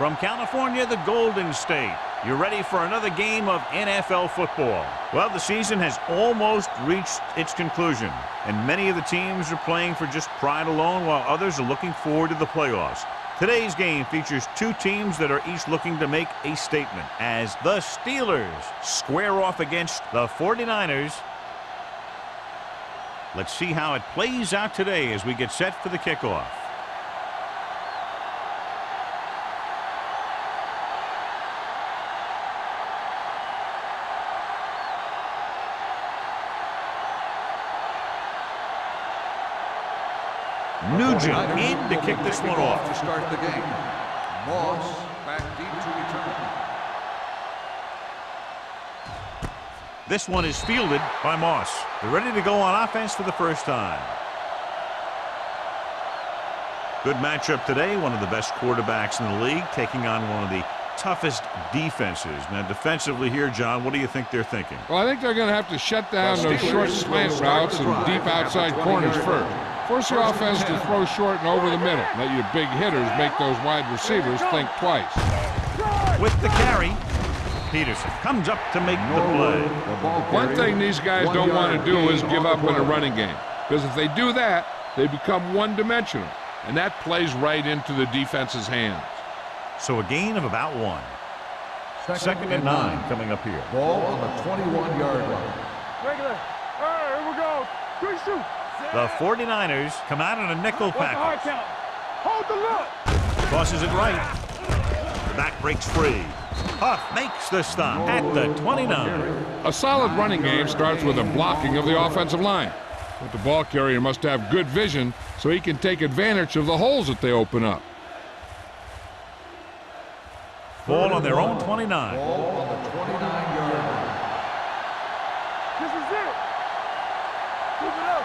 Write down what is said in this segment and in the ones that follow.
From California, the Golden State. You're ready for another game of NFL football. Well, the season has almost reached its conclusion, and many of the teams are playing for just pride alone, while others are looking forward to the playoffs. Today's game features two teams that are each looking to make a statement, as the Steelers square off against the 49ers. Let's see how it plays out today as we get set for the kickoff. Nugent in to kick this one off. To start the game. Moss back deep to return. This one is fielded by Moss. They're ready to go on offense for the first time. Good matchup today. One of the best quarterbacks in the league taking on one of the toughest defenses. Now, defensively here, John, what do you think they're thinking? Well, I think they're going to have to shut down those short slant routes and deep outside corners first. Force your offense to throw short and over the middle. Let your big hitters make those wide receivers think twice. With the carry, Peterson comes up to make the play. One thing these guys don't want to do is give up in a running game, because if they do that, they become one-dimensional, and that plays right into the defense's hands. So a gain of about one. Second and 9 coming up here. Ball on the 21-yard line. Regular. All right, here we go. Good shoot. The 49ers come out in a nickel package. Hold the look. Crosses it right. The back breaks free. Huff makes the stop at the 29. A solid running game starts with a blocking of the offensive line. But the ball carrier must have good vision so he can take advantage of the holes that they open up. Ball on their own 29. Ball on the 29-yard line. This is it. Keep it up.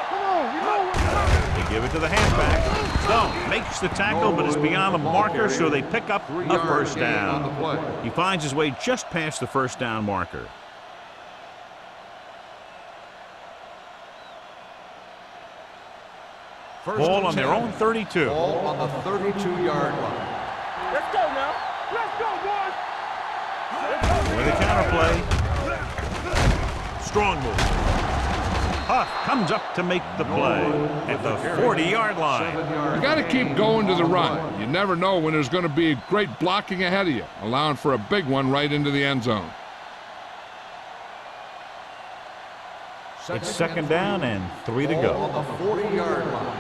Come on, you know what's coming. They give it to the halfback. Stone makes the tackle, but it's beyond the marker, so they pick up a first down. He finds his way just past the first down marker. Ball on their own 32. Ball on the 32-yard line. Let's go now. Let's go, boys. With a counterplay. Strong move. Huff comes up to make the play at the 40-yard line. You got to keep going to the run. You never know when there's going to be great blocking ahead of you, allowing for a big one right into the end zone. It's second down and 3 to go. On the 40-yard line.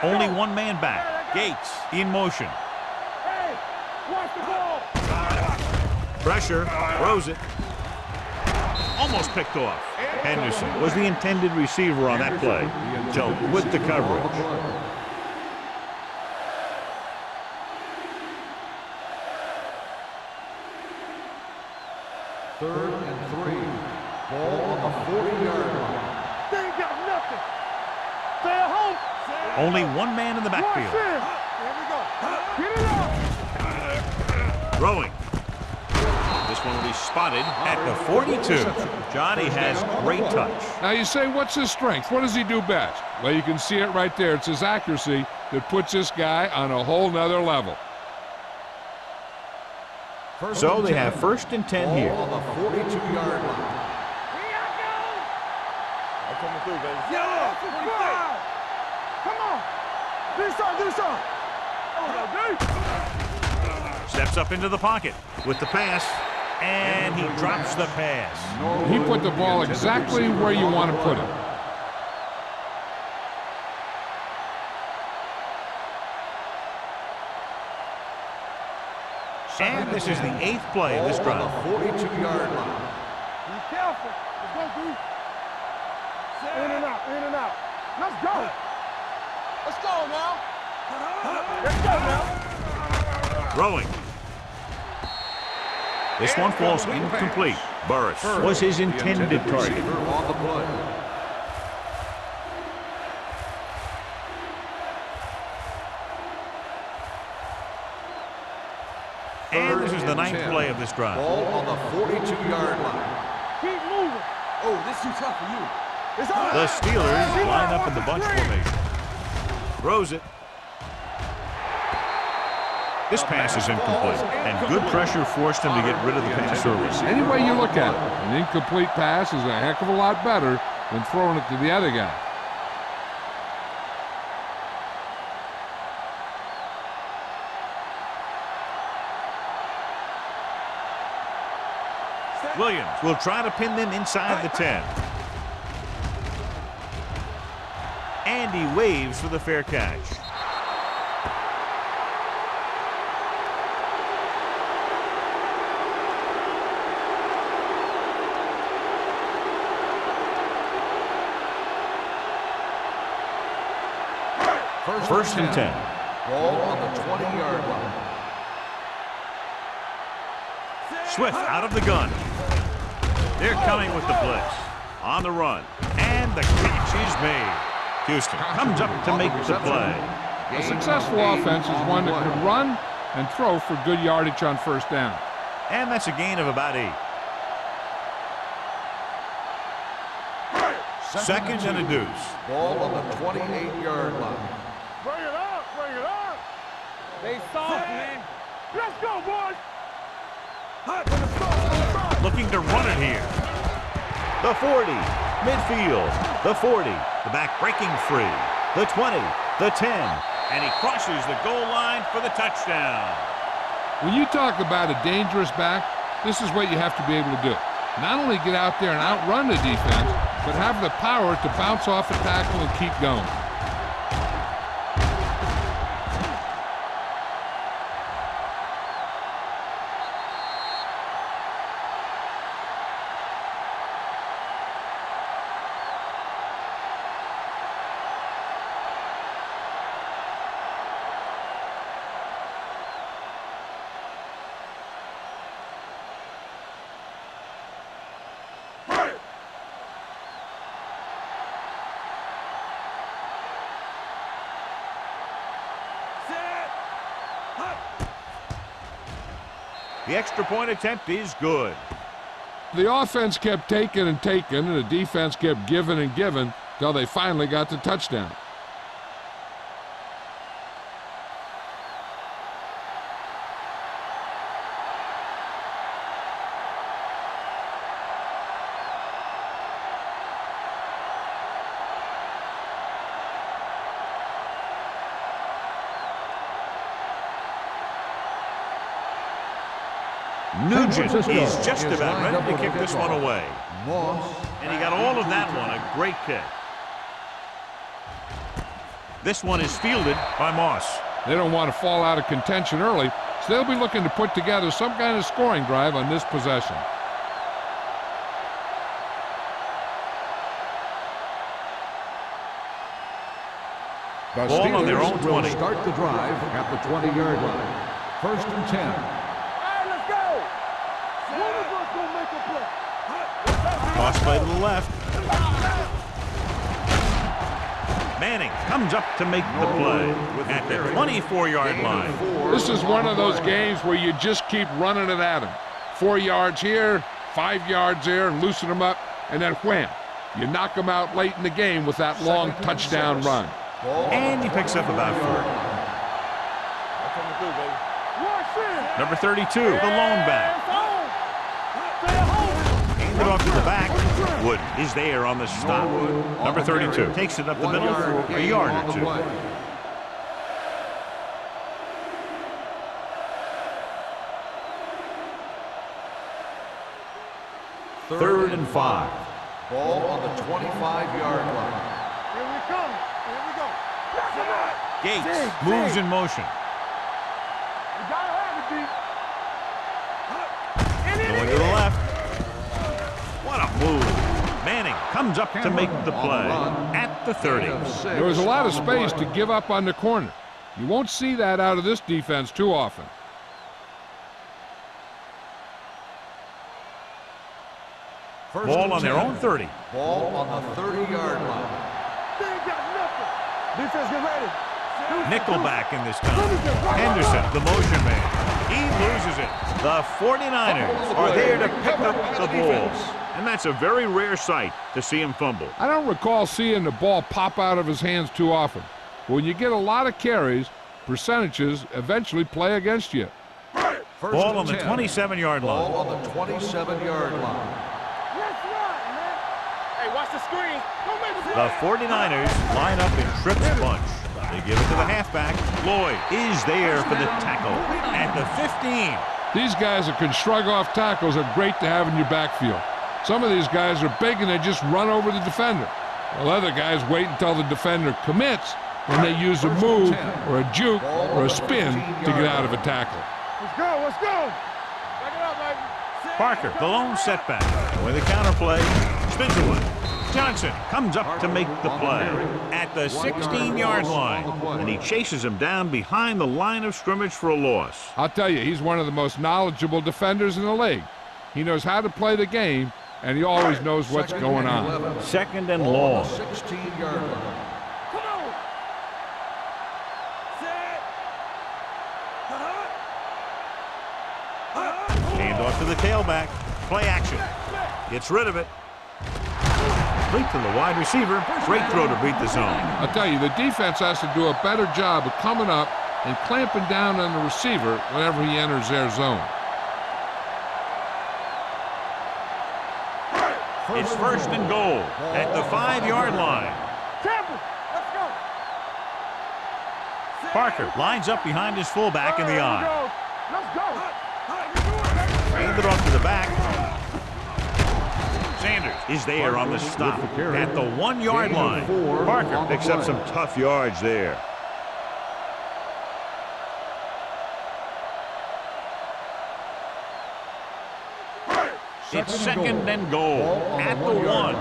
Only one man back. Gates in motion. Hey, watch the ball. Pressure, throws it. Almost picked off. Henderson was the intended receiver on that play. Dealt with the coverage. Third and 3. Ball on the 40-yard line. They ain't got nothing. Stay at home. Only one man in the backfield. Here we go. Get it up. Throwing. This one will be spotted at the 42. Johnny has great touch. Now you say, what's his strength? What does he do best? Well, you can see it right there. It's his accuracy that puts this guy on a whole nother level. So they have first and 10 here. On the 42-yard line. I'm coming through, baby. Yeah, 25. Come on. Do something. Oh, Steps up into the pocket with the pass, and he drops the pass. He put the ball exactly where you want to put it. And this is the 8th play of this drive. On the 42-yard line. be careful. Let's go, D. In and out. Let's go. Let's go now. Let's go now. Throwing. This one falls incomplete. Burris was his intended target. On the play. And this is the 9th play of this drive. Ball on the 42-yard line. Keep moving. Oh, this is too tough for you. It's on. The Steelers line up in the bunch formation. Throws it. This pass is incomplete, and good pressure forced him to get rid of the pass early. Any way you look at it, an incomplete pass is a heck of a lot better than throwing it to the other guy. Williams will try to pin them inside the 10. And he waves for the fair catch. First and 10. Ball on the 20-yard line. Swift out of the gun. They're coming with the blitz. On the run. And the catch is made. Houston comes up to make the play. A successful offense is one that can run and throw for good yardage on first down. And that's a gain of about 8. Second and a deuce. Ball on the 28-yard line. Bring it up, bring it up. They soft, man. Let's go, boys. Looking to run it here. The 40, midfield, the 40, the back breaking free, the 20, the 10, and he crosses the goal line for the touchdown. When you talk about a dangerous back, this is what you have to be able to do. Not only get out there and outrun the defense, but have the power to bounce off a tackle and keep going. The extra point attempt is good. The offense kept taking and taking, and the defense kept giving and giving till they finally got the touchdown. Nugent is just about ready to kick this one away. And he got all of that one, a great kick. This one is fielded by Moss. They don't want to fall out of contention early, so they'll be looking to put together some kind of scoring drive on this possession. The Ball on their own 20. Start the drive at the 20-yard line. First and 10. All right, let's go. One of us gonna make a play. Toss play to the left. Manning comes up to make the play at the 24-yard line. This is one of those games where you just keep running it at them. 4 yards here, 5 yards there, and loosen them up, and then wham. You knock them out late in the game with that long touchdown run. And he picks up about 4. Number 32, the lone back. Handed off to the back. Wood is there on the stop. Number 32 takes it up the middle for a yard or 2. Third and 5. Ball on the 25-yard line. Here we come. Here we go. Gates moves in motion. You gotta have it, D. Going to the left. What a move. Manning comes up to make the play at the 30. There was a lot of space to give up on the corner. You won't see that out of this defense too often. Ball on their own 30. Ball on the 30-yard line. They ain't got nothing. Defense, get ready. Nickelback in this time. Henderson, the motion man. He loses it. The 49ers are there to pick up the ball. And that's a very rare sight to see him fumble. I don't recall seeing the ball pop out of his hands too often. But when you get a lot of carries, percentages eventually play against you. Ball on the 27-yard line. Ball on the 27-yard line. Let's run, man. Hey, watch the screen. Don't make a The 49ers line up in trips bunch. They give it to the halfback. Lloyd is there for the tackle at the 15. These guys that can shrug off tackles are great to have in your backfield. Some of these guys are big and they just run over the defender, while other guys wait until the defender commits and they use a move or a juke or a spin to get out of a tackle. Let's go, let's go. Back it up, baby. Parker, the lone setback. With a counterplay, spins away. Johnson comes up to make the play at the 16-yard line, and he chases him down behind the line of scrimmage for a loss. I'll tell you, he's one of the most knowledgeable defenders in the league. He knows how to play the game, and he always knows what's going on. Second and long. 16-yard line. Come on. Set. Hand off to the tailback. Play action. Gets rid of it. Complete to the wide receiver. Great throw to beat the zone. I'll tell you, the defense has to do a better job of coming up and clamping down on the receiver whenever he enters their zone. It's first and goal at the 5-yard line. Temple. Let's go. Parker lines up behind his fullback in the eye. Let's go. Hand it off to the back. Sanders is there on the stop at the 1-yard line. Parker picks up some tough yards there. It's second and goal at the 1.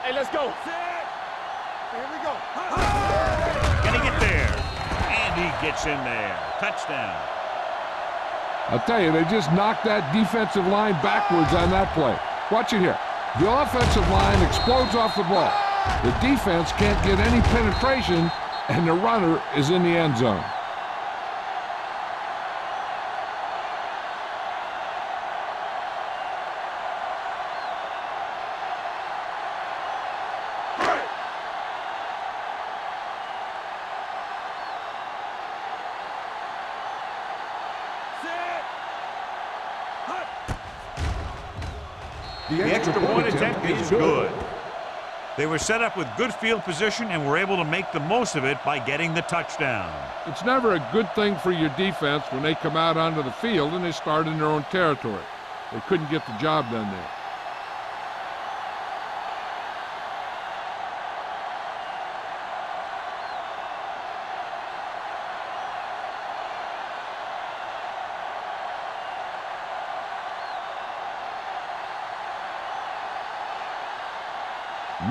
Hey, let's go. Here we go. Can he get there? And he gets in there. Touchdown. I'll tell you, they just knocked that defensive line backwards on that play. Watch it here. The offensive line explodes off the ball. The defense can't get any penetration, and the runner is in the end zone. The extra point attempt is good. They were set up with good field position and were able to make the most of it by getting the touchdown. It's never a good thing for your defense when they come out onto the field and they start in their own territory. They couldn't get the job done there.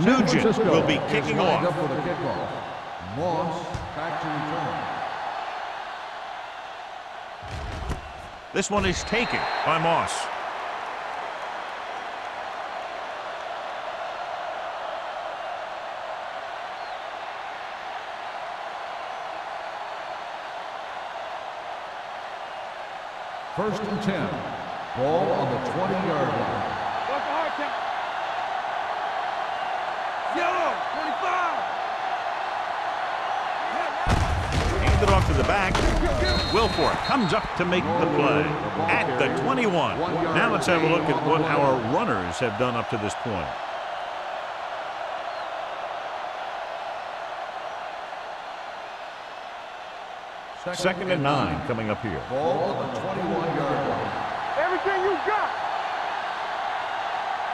Nugent will be kicking Lined off. up for the kickoff. Moss back to return. This one is taken by Moss. First and 10. Ball on the 20-yard line. What's the hard count? Yellow, 25. Hand it off to the back. Wilfork comes up to make the play at the 21. Now let's have a look at what our runners have done up to this point. Second and 9 coming up here. Ball on the 21-yard line. Everything you got.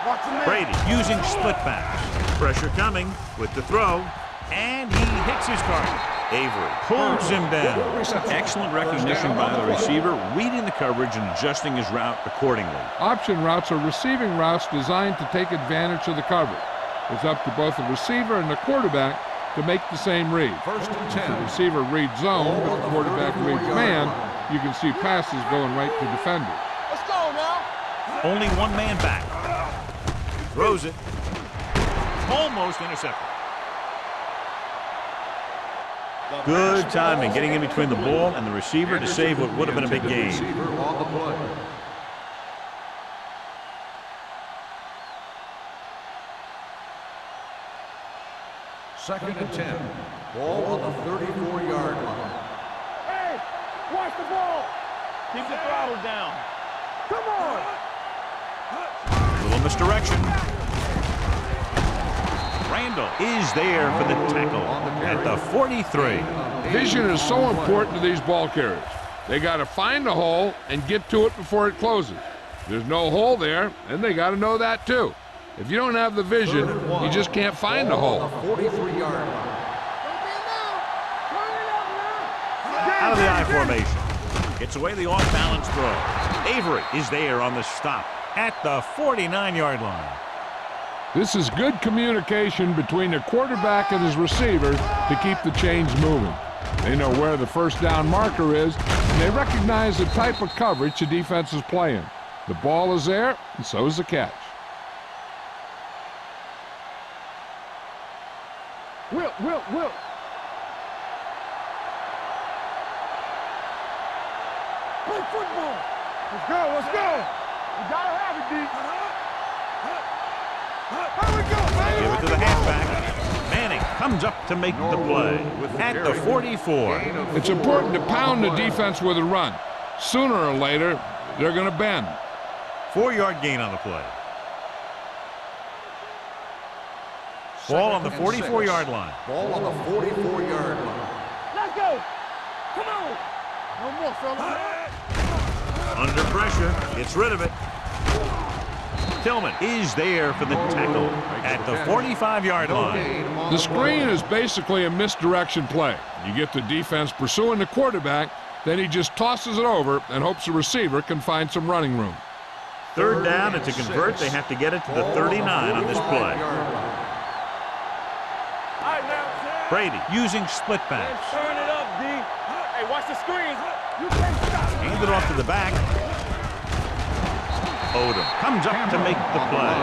Watch the man. Brady using split backs. Pressure coming with the throw, and he hits his target. Avery pulls him down. Excellent recognition by the receiver, reading the coverage and adjusting his route accordingly. Option routes are receiving routes designed to take advantage of the coverage. It's up to both the receiver and the quarterback to make the same read. First and If the 10. receiver reads zone, but the quarterback reads man, you can see passes going right to defenders. Let's go now. Only one man back. Throws it. Almost intercepted. Good timing, getting in between the ball and the receiver to save what would have been a big game. Receiver on the play. Second and 10. Ball on the 34-yard line. Hey, watch the ball. Keep the throttle down. Come on. Little misdirection. Randall is there for the tackle at the 43. Vision is so important to these ball carriers. They got to find the hole and get to it before it closes. There's no hole there, and they got to know that too. If you don't have the vision, you just can't find the hole. 43-yard line. Out of the I formation. Gets away the off-balance throw. Avery is there on the stop at the 49-yard line. This is good communication between the quarterback and his receiver to keep the chains moving. They know where the first down marker is, and they recognize the type of coverage the defense is playing. The ball is there, and so is the catch. Will. Play football. Let's go. We gotta have it, D. Here we go, man. Give it to the halfback. Manning comes up to make the play at the 44. It's important to pound the defense with a run. Sooner or later, they're going to bend. 4-yard gain on the play. Ball on the 44-yard line. Ball on the 44-yard line. Let's go. Come on. No more, fella. Under pressure, gets rid of it. Tillman is there for the tackle at the 45-yard line. The screen is basically a misdirection play. You get the defense pursuing the quarterback, then he just tosses it over and hopes the receiver can find some running room. Third down, and to convert, they have to get it to the 39 on this play. All right, now. Brady using split backs. Turn it up, D. Hey, watch the screens. You can't stop. Hand it off to the back. Odom comes up to make the play.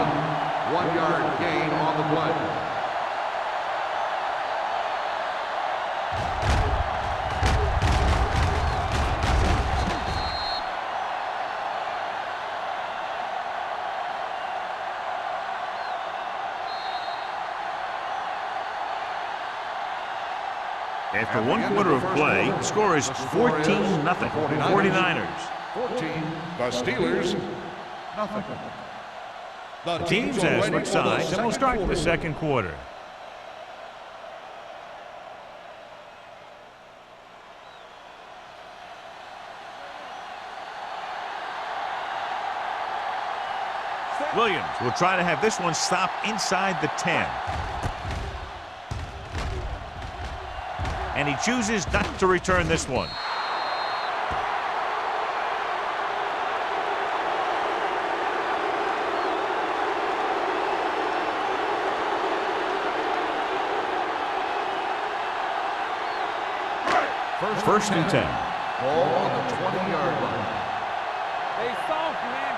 1-yard gain on the play. After one quarter of play, the score is 14-0. 49ers. 14. The Steelers, nothing. The Teams are have ready switched for the sides, and we'll second start the quarter. second quarter. Williams will try to have this one stop inside the 10. And he chooses not to return this one. First and 10. Ball on the 20-yard line. Hey, soft, man.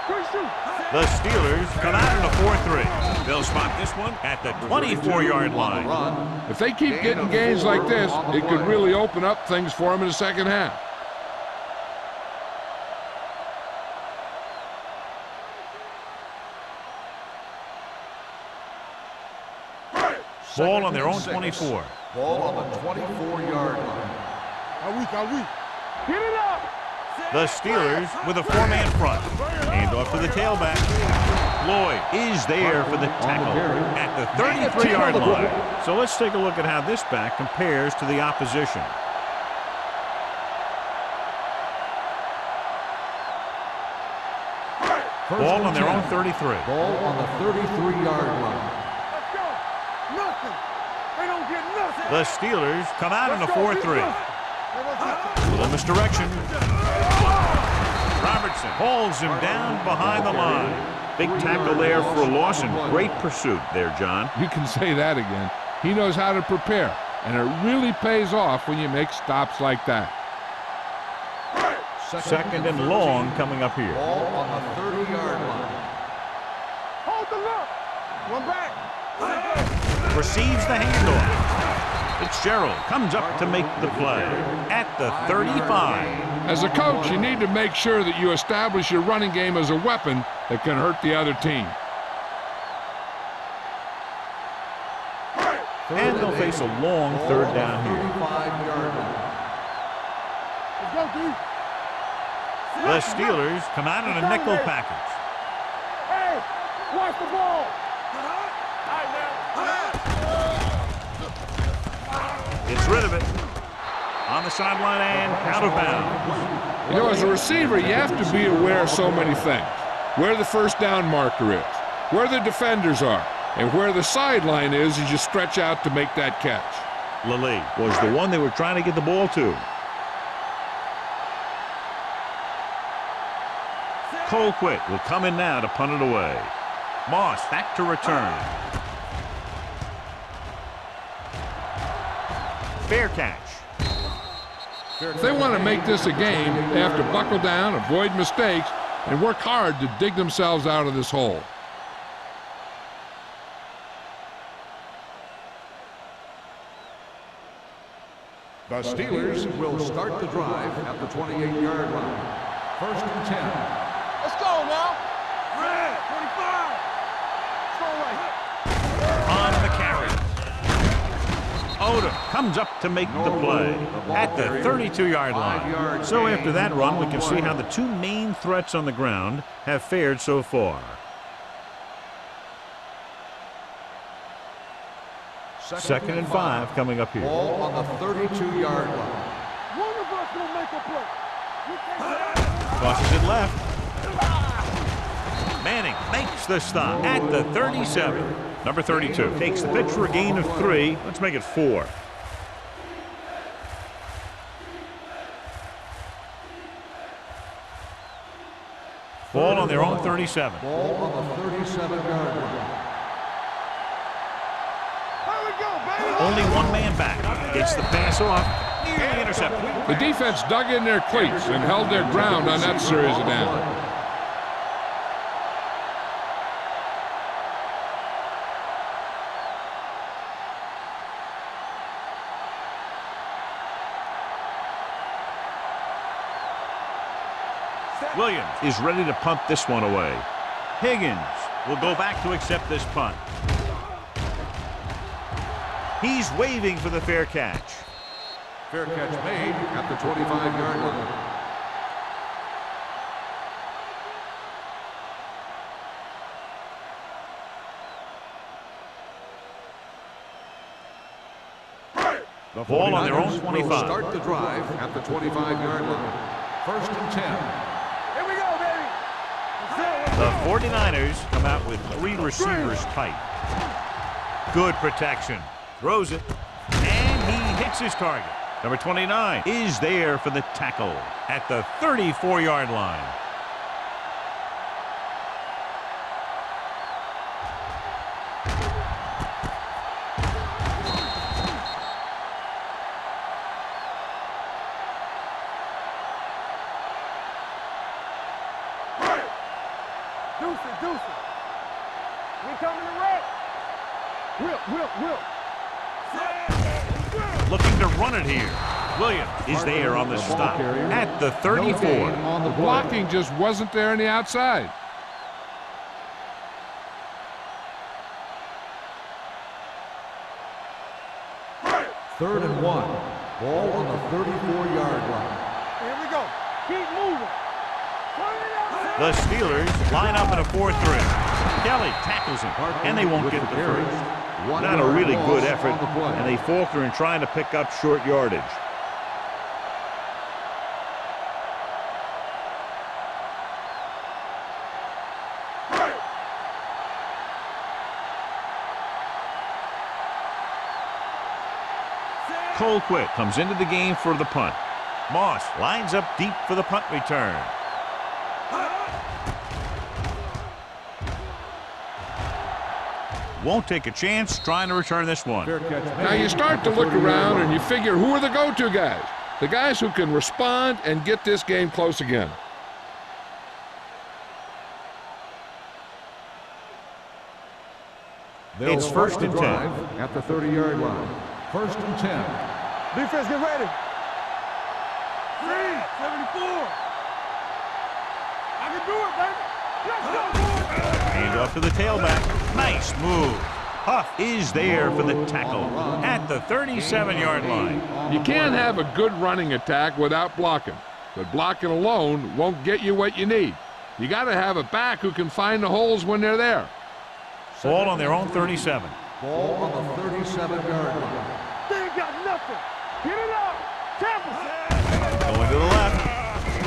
Good shoot. The Steelers come out in a 4-3. They'll spot this one at the 24-yard line. If they keep getting gains like this, it could really open up things for them in the second half. Ball on their own 24. Ball on the 24-yard line. Are we? Get it up. The Steelers with a 4-man front. Hand off to the tailback. Lloyd is there for the tackle at the 33-yard line. So let's take a look at how this back compares to the opposition. Ball on their own 33. Ball on the 33-yard line. Let's go. Nothing. They don't get nothing. The Steelers come out in a 4-3. Little misdirection. Robertson hauls him down behind the line. Big tackle there for a loss and great pursuit there, John. You can say that again. He knows how to prepare, and it really pays off when you make stops like that. Second and long coming up here. Ball on the 30-yard line. Hold the look. One back. Receives the handoff. Fitzgerald comes up to make the play at the 35. As a coach, you need to make sure that you establish your running game as a weapon that can hurt the other team. And they'll they'll face a long third down here. 35-yard line. Let's go, D. The Steelers come out in a nickel package. Hey, watch the ball. All right, now. Gets rid of it. On the sideline and out of bounds. You know, as a receiver, you have to be aware of so many things. Where the first down marker is, where the defenders are, and where the sideline is as you stretch out to make that catch. Lilly was the one they were trying to get the ball to. Colquitt will come in now to punt it away. Moss back to return. Fair catch. If they want to make this a game, they have to buckle down, avoid mistakes, and work hard to dig themselves out of this hole. The Steelers will start the drive at the 28-yard line. 1st and 10. Let's go now. Red, 25. Let's go right. On the carry. Odom comes up to make the play at the 32-yard line. So after that run, we can see how the two main threats on the ground have fared so far. Second and 5 coming up here. Ball on the 32-yard line. One of us will make a play. You can't Crosses it left. Manning makes the stop at the 37. Number 32 takes the pitch for a gain of 3. Let's make it 4. Ball on their own 37. Ball on the 37-yard line. There we go, baby. Only one man back. Gets the pass off. Nearly intercepted. The defense dug in their cleats and held their ground on that series of downs. Williams is ready to punt this one away. Higgins will go back to accept this punt. He's waving for the fair catch. Fair catch made at the 25-yard line. The Ball on their own 49ers 25. will start the drive at the 25-yard line. 1st and 10. Here we go, baby. The 49ers come out with 3 receivers tight. Good protection. Throws it. And he hits his target. Number 29 is there for the tackle at the 34-yard line. Deuce. We coming to wreck. Will. Looking to run it here. Williams is there on the stop at the 34. The blocking just wasn't there on the outside. Third and 1. Ball on the 34-yard line. Here we go. Keep moving. The Steelers line up in a 4-3. Kelly tackles him, and they won't get the first. Not a really good effort, and they falter in trying to pick up short yardage. Colquitt comes into the game for the punt. Moss lines up deep for the punt return. Won't take a chance trying to return this one. Now you start to look around and you figure, who are the go-to guys? The guys who can respond and get this game close again. It's 1st and 10. At the 30-yard line. 1st and 10. Defense, get ready. 74. I can do it, baby. Let's go, boy. Hand off to the tailback. Nice move. Huff is there for the tackle at the 37-yard line. You can't have a good running attack without blocking, but blocking alone won't get you what you need. You got to have a back who can find the holes when they're there. Ball on their own 37. Ball on the 37-yard line. They ain't got nothing. Get it out. Tampa. Going to the left.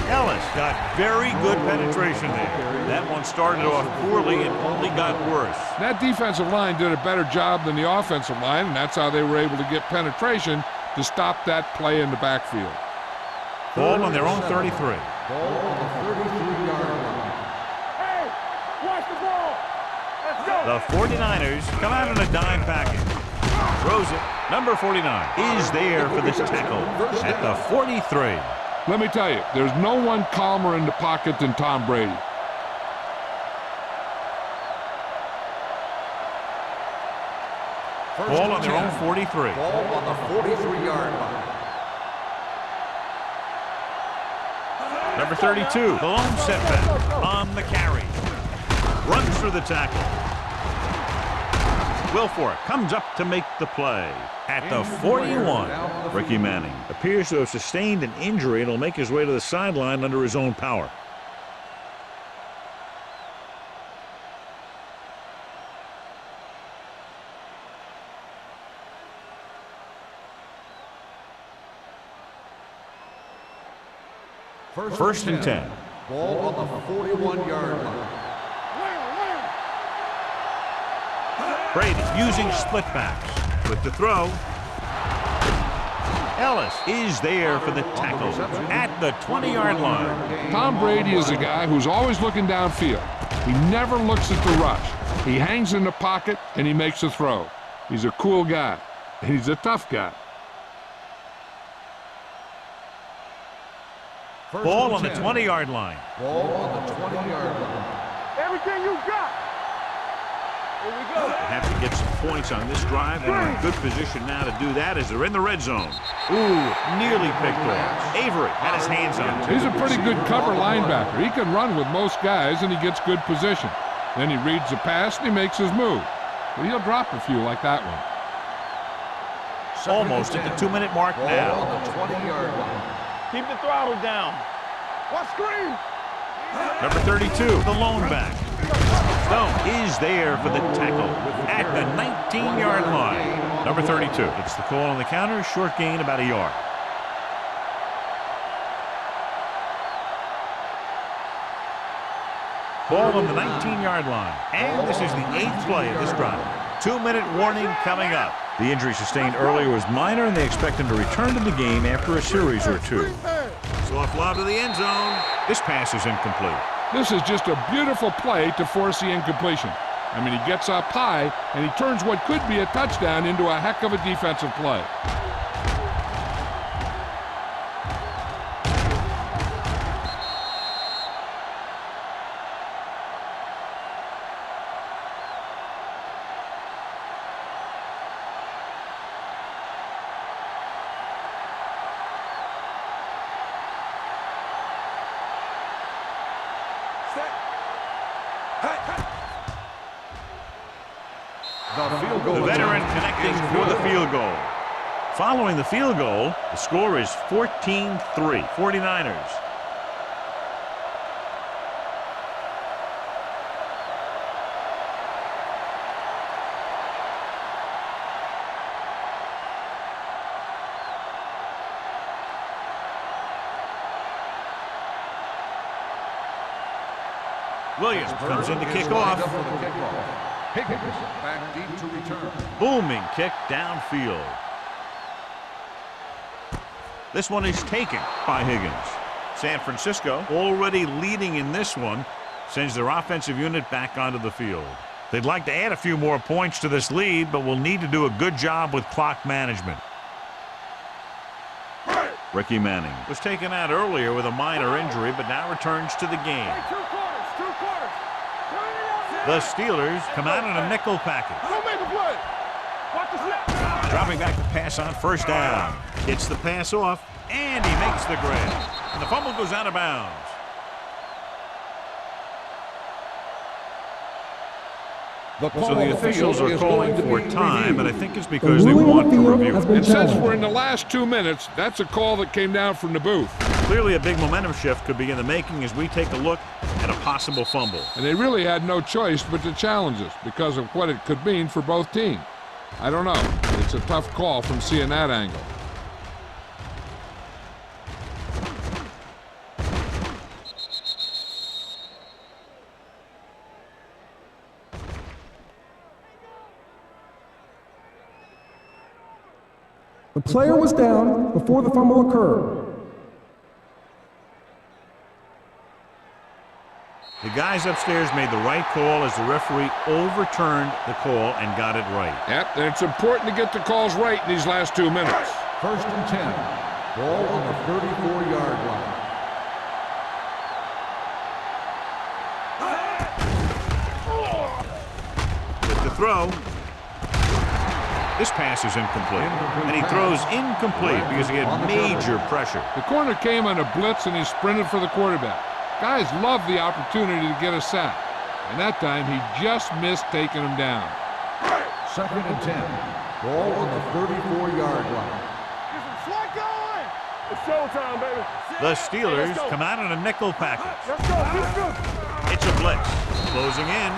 Ellis got very good penetration there. That one started off poorly and only got worse. That defensive line did a better job than the offensive line, and that's how they were able to get penetration to stop that play in the backfield. Ball on their own 33. Ball on the 33-yard line. Hey, watch the ball. Let's go. The 49ers come out in a dime package. Throws it. Number 49 is there for this tackle at the 43. Let me tell you, there's no one calmer in the pocket than Tom Brady. Ball on their own 43. Ball on the 43-yard line. Number 32, the lone setback on the carry. Runs through the tackle. Wilfork comes up to make the play at the 41. Ricky Manning appears to have sustained an injury and will make his way to the sideline under his own power. First and 10. Ball on the 41-yard line. Brady using split backs with the throw. Ellis is there for the tackle at the 20-yard line. Tom Brady is a guy who's always looking downfield. He never looks at the rush. He hangs in the pocket and he makes a throw. He's a cool guy, and he's a tough guy. Ball on the 20-yard line. Ball on the 20-yard line. Everything you got. Here we go. They have to get some points on this drive. They're in a good position now to do that as they're in the red zone. Ooh, nearly picked off. Avery had his hands on it. He's a pretty good cover linebacker. He can run with most guys, and he gets good position. Then he reads the pass, and he makes his move. But he'll drop a few like that one. Almost at the 2-minute mark now. Ball on the 20-yard line. Keep the throttle down. Watch screen. Number 32, the lone back. Stone is there for the tackle at the 19-yard line. Number 32 gets the call on the counter. Short gain about a yard. Ball on the 19-yard line. And this is the 8th play of this drive. 2-minute warning coming up. The injury sustained earlier was minor, and they expect him to return to the game after a series or two. Soft lob to the end zone. This pass is incomplete. This is just a beautiful play to force the incompletion. I mean, he gets up high, and he turns what could be a touchdown into a heck of a defensive play. The veteran connecting for the field goal. Following the field goal, the score is 14-3, 49ers. Williams comes in to kick off. Higgins back deep to return. Booming kick downfield. This one is taken by Higgins. San Francisco, already leading in this one, sends their offensive unit back onto the field. They'd like to add a few more points to this lead, but will need to do a good job with clock management. Ricky Manning was taken out earlier with a minor injury, but now returns to the game. Hey, two quarters. The Steelers come out in a nickel package. Don't make a play. Watch the snap. Dropping back to pass on first down. Gets the pass off, and he makes the grab. And the fumble goes out of bounds. The call So the on officials field are is calling going to for be time, and I reviewed. think it's because they want to review it. And since we're in the last 2 minutes, that's a call that came down from the booth. Clearly a big momentum shift could be in the making as we take a look at a possible fumble. And they really had no choice but to challenge us because of what it could mean for both teams. I don't know. It's a tough call from seeing that angle. The player was down before the fumble occurred. The guys upstairs made the right call as the referee overturned the call and got it right. Yep, and it's important to get the calls right in these last 2 minutes. 1st and 10. Ball on the 34-yard line. With the throw. This pass is incomplete. And he throws incomplete because he had major pressure. The corner came on a blitz and he sprinted for the quarterback. Guys love the opportunity to get a sack. And that time he just missed taking him down. 2nd and 10. Ball on the 34-yard line. Slide going. It's showtime, baby. The Steelers come out in a nickel package. Let's go. Let's go. It's a blitz. Closing in.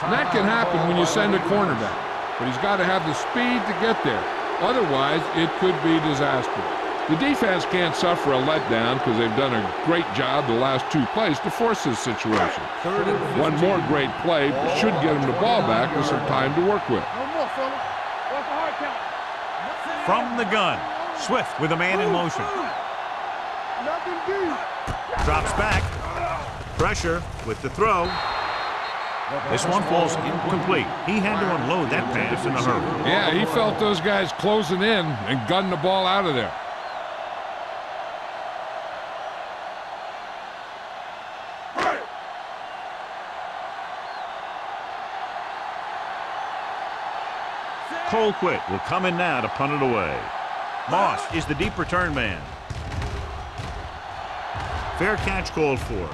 And that can happen when you send a cornerback. But he's got to have the speed to get there. Otherwise, it could be disastrous. The defense can't suffer a letdown because they've done a great job the last 2 plays to force this situation. One more great play should get him the ball back with some time to work with. No more, fella. Watch the hard count. From the gun. Swift with a man in motion. Nothing deep. Drops back. Pressure with the throw. This one falls incomplete. He had to unload that pass in a hurry. Yeah, he felt those guys closing in and gunned the ball out of there. Colquitt will come in now to punt it away. Moss is the deep return man. Fair catch called for.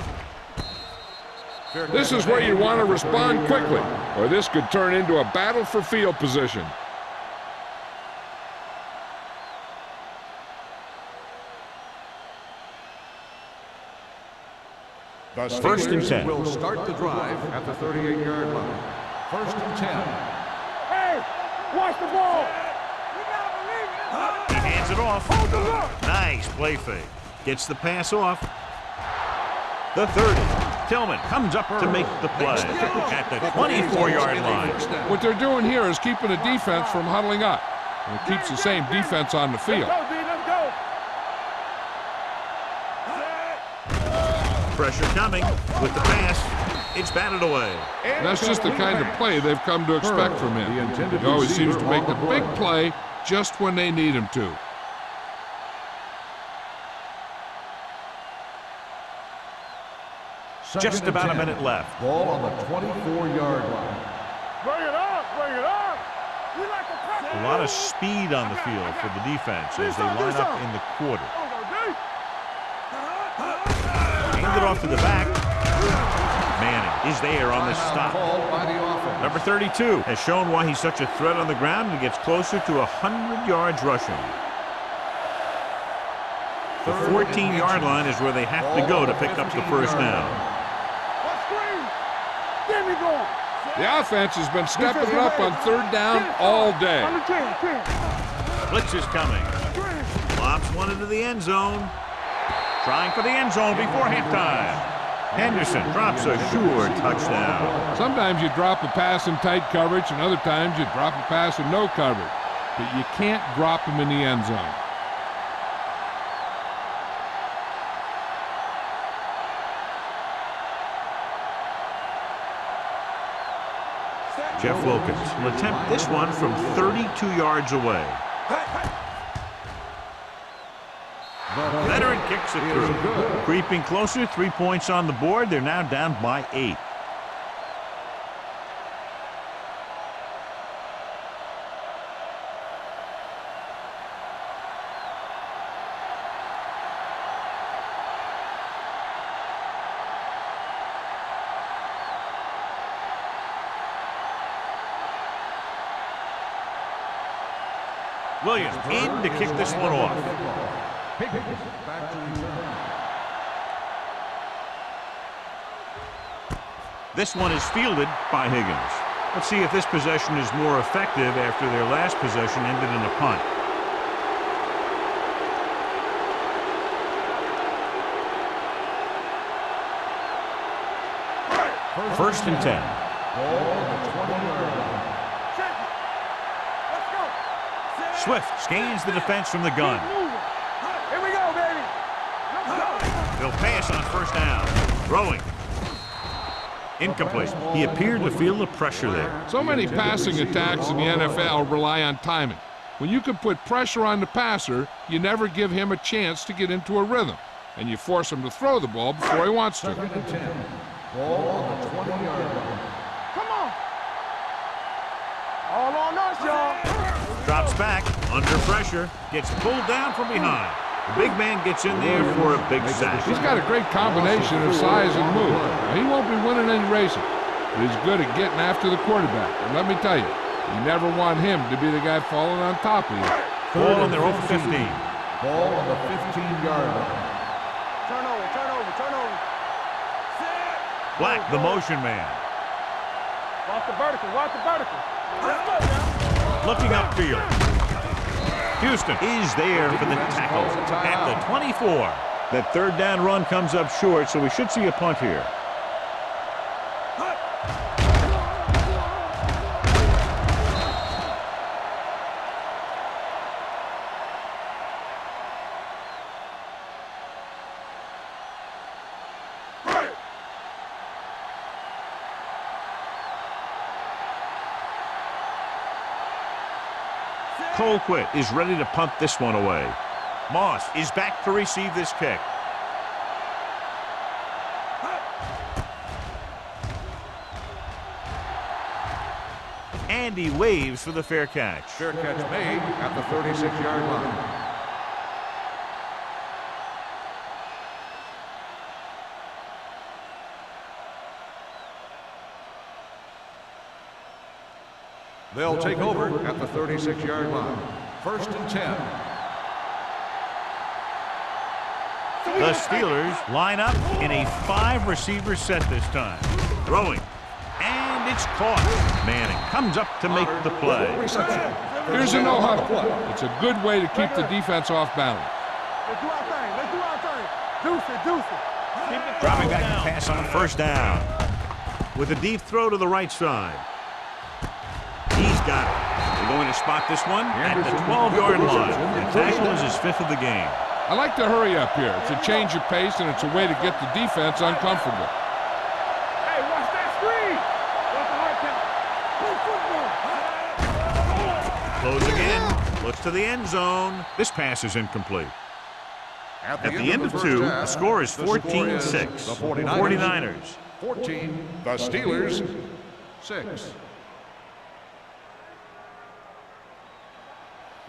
This is where you want to respond quickly, or this could turn into a battle for field position. The 1st and 10. will start the drive at the 38-yard line. 1st and 10. Hey, watch the ball. He hands it off. Hold the look. Nice play fake. Gets the pass off. The 30. Tillman comes up to make the play at the 24-yard line. What they're doing here is keeping the defense from huddling up. And it keeps the same defense on the field. Let's go, D. Let's go. Pressure coming with the pass. It's batted away. And that's just the kind of play they've come to expect from him. He always seems to make the big play just when they need him to. Just about a minute left. Ball on the 24-yard line. Bring it up. Bring it up. We like to press. A lot of speed on the field for the defense as they line up in the quarter. Hand it off to the back. Manning is there on the stop. Called by the offense. Number 32 has shown why he's such a threat on the ground and gets closer to 100 yards rushing. The 14-yard line is where they have to go to pick up the first down. The offense has been stepping it up on 3rd down all day. Blitz is coming. Lobs one into the end zone. Trying for the end zone before halftime. Henderson drops a sure touchdown. Sometimes you drop a pass in tight coverage, and other times you drop a pass in no coverage. But you can't drop them in the end zone. Jeff Wilkins will attempt this one from 32 yards away. Veteran kicks it through. Creeping closer, 3 points on the board. They're now down by 8. Williams in to kick this one off. Higgins back to return. This one is fielded by Higgins. Let's see if this possession is more effective after their last possession ended in a punt. First and 10. Ball on the 20-yard line. Let's go. Swift scans the defense from the gun. Here we go, baby. Let's go. They'll pass on first down. Throwing. Incomplete. He appeared to feel the pressure there. So many passing attacks in the NFL rely on timing. When you can put pressure on the passer, you never give him a chance to get into a rhythm, and you force him to throw the ball before he wants to. Second and 10. Ball on the 20-yard line. Come on. All on us, y'all. Drops back, under pressure, gets pulled down from behind. The big man gets in there for a big sack. He's got a great combination of size and move. Now, he won't be winning any races, but he's good at getting after the quarterback. And let me tell you, you never want him to be the guy falling on top of you. Ball on their own 15. Ball on the 15-yard line. Turn over. Black, the motion man. Watch the vertical. Let's go, man. Looking upfield. Houston is there for the tackle at the 24. That third down run comes up short, so we should see a punt here. Colquitt is ready to punt this one away. Moss is back to receive this kick. And he waves for the fair catch. Fair catch made at the 36-yard line. They'll take over at the 36-yard line. First and 10. The Steelers line up in a 5-receiver set this time. Throwing. And it's caught. Manning comes up to make the play. Here's a no-huddle. It's a good way to keep the defense off balance. Let's do our thing. Deuce it. Dropping back to pass on first down. With a deep throw to the right side. He's got it. They're going to spot this one at the 12-yard line. The tackle is his 5th of the game. I like to hurry up here. It's a change of pace, and it's a way to get the defense uncomfortable. Hey, watch that screen. Close again. Looks to the end zone. This pass is incomplete. At the end of 2, the score is 14-6. The 49ers. 14. The Steelers. 6.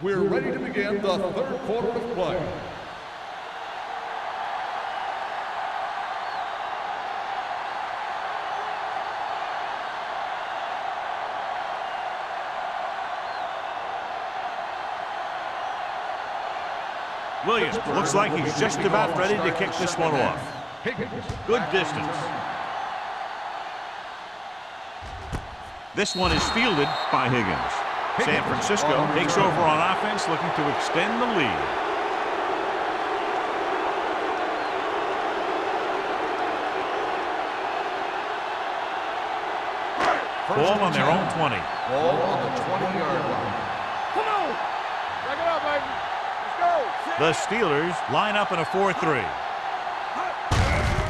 We're ready to begin the third quarter of play. Williams looks like he's just about ready to kick this one off. Good distance. This one is fielded by Higgins. San Francisco takes over on offense, looking to extend the lead. Ball on their own 20. Ball on the 20-yard line. Come on. Back it up, baby. Let's go. The Steelers line up in a 4-3.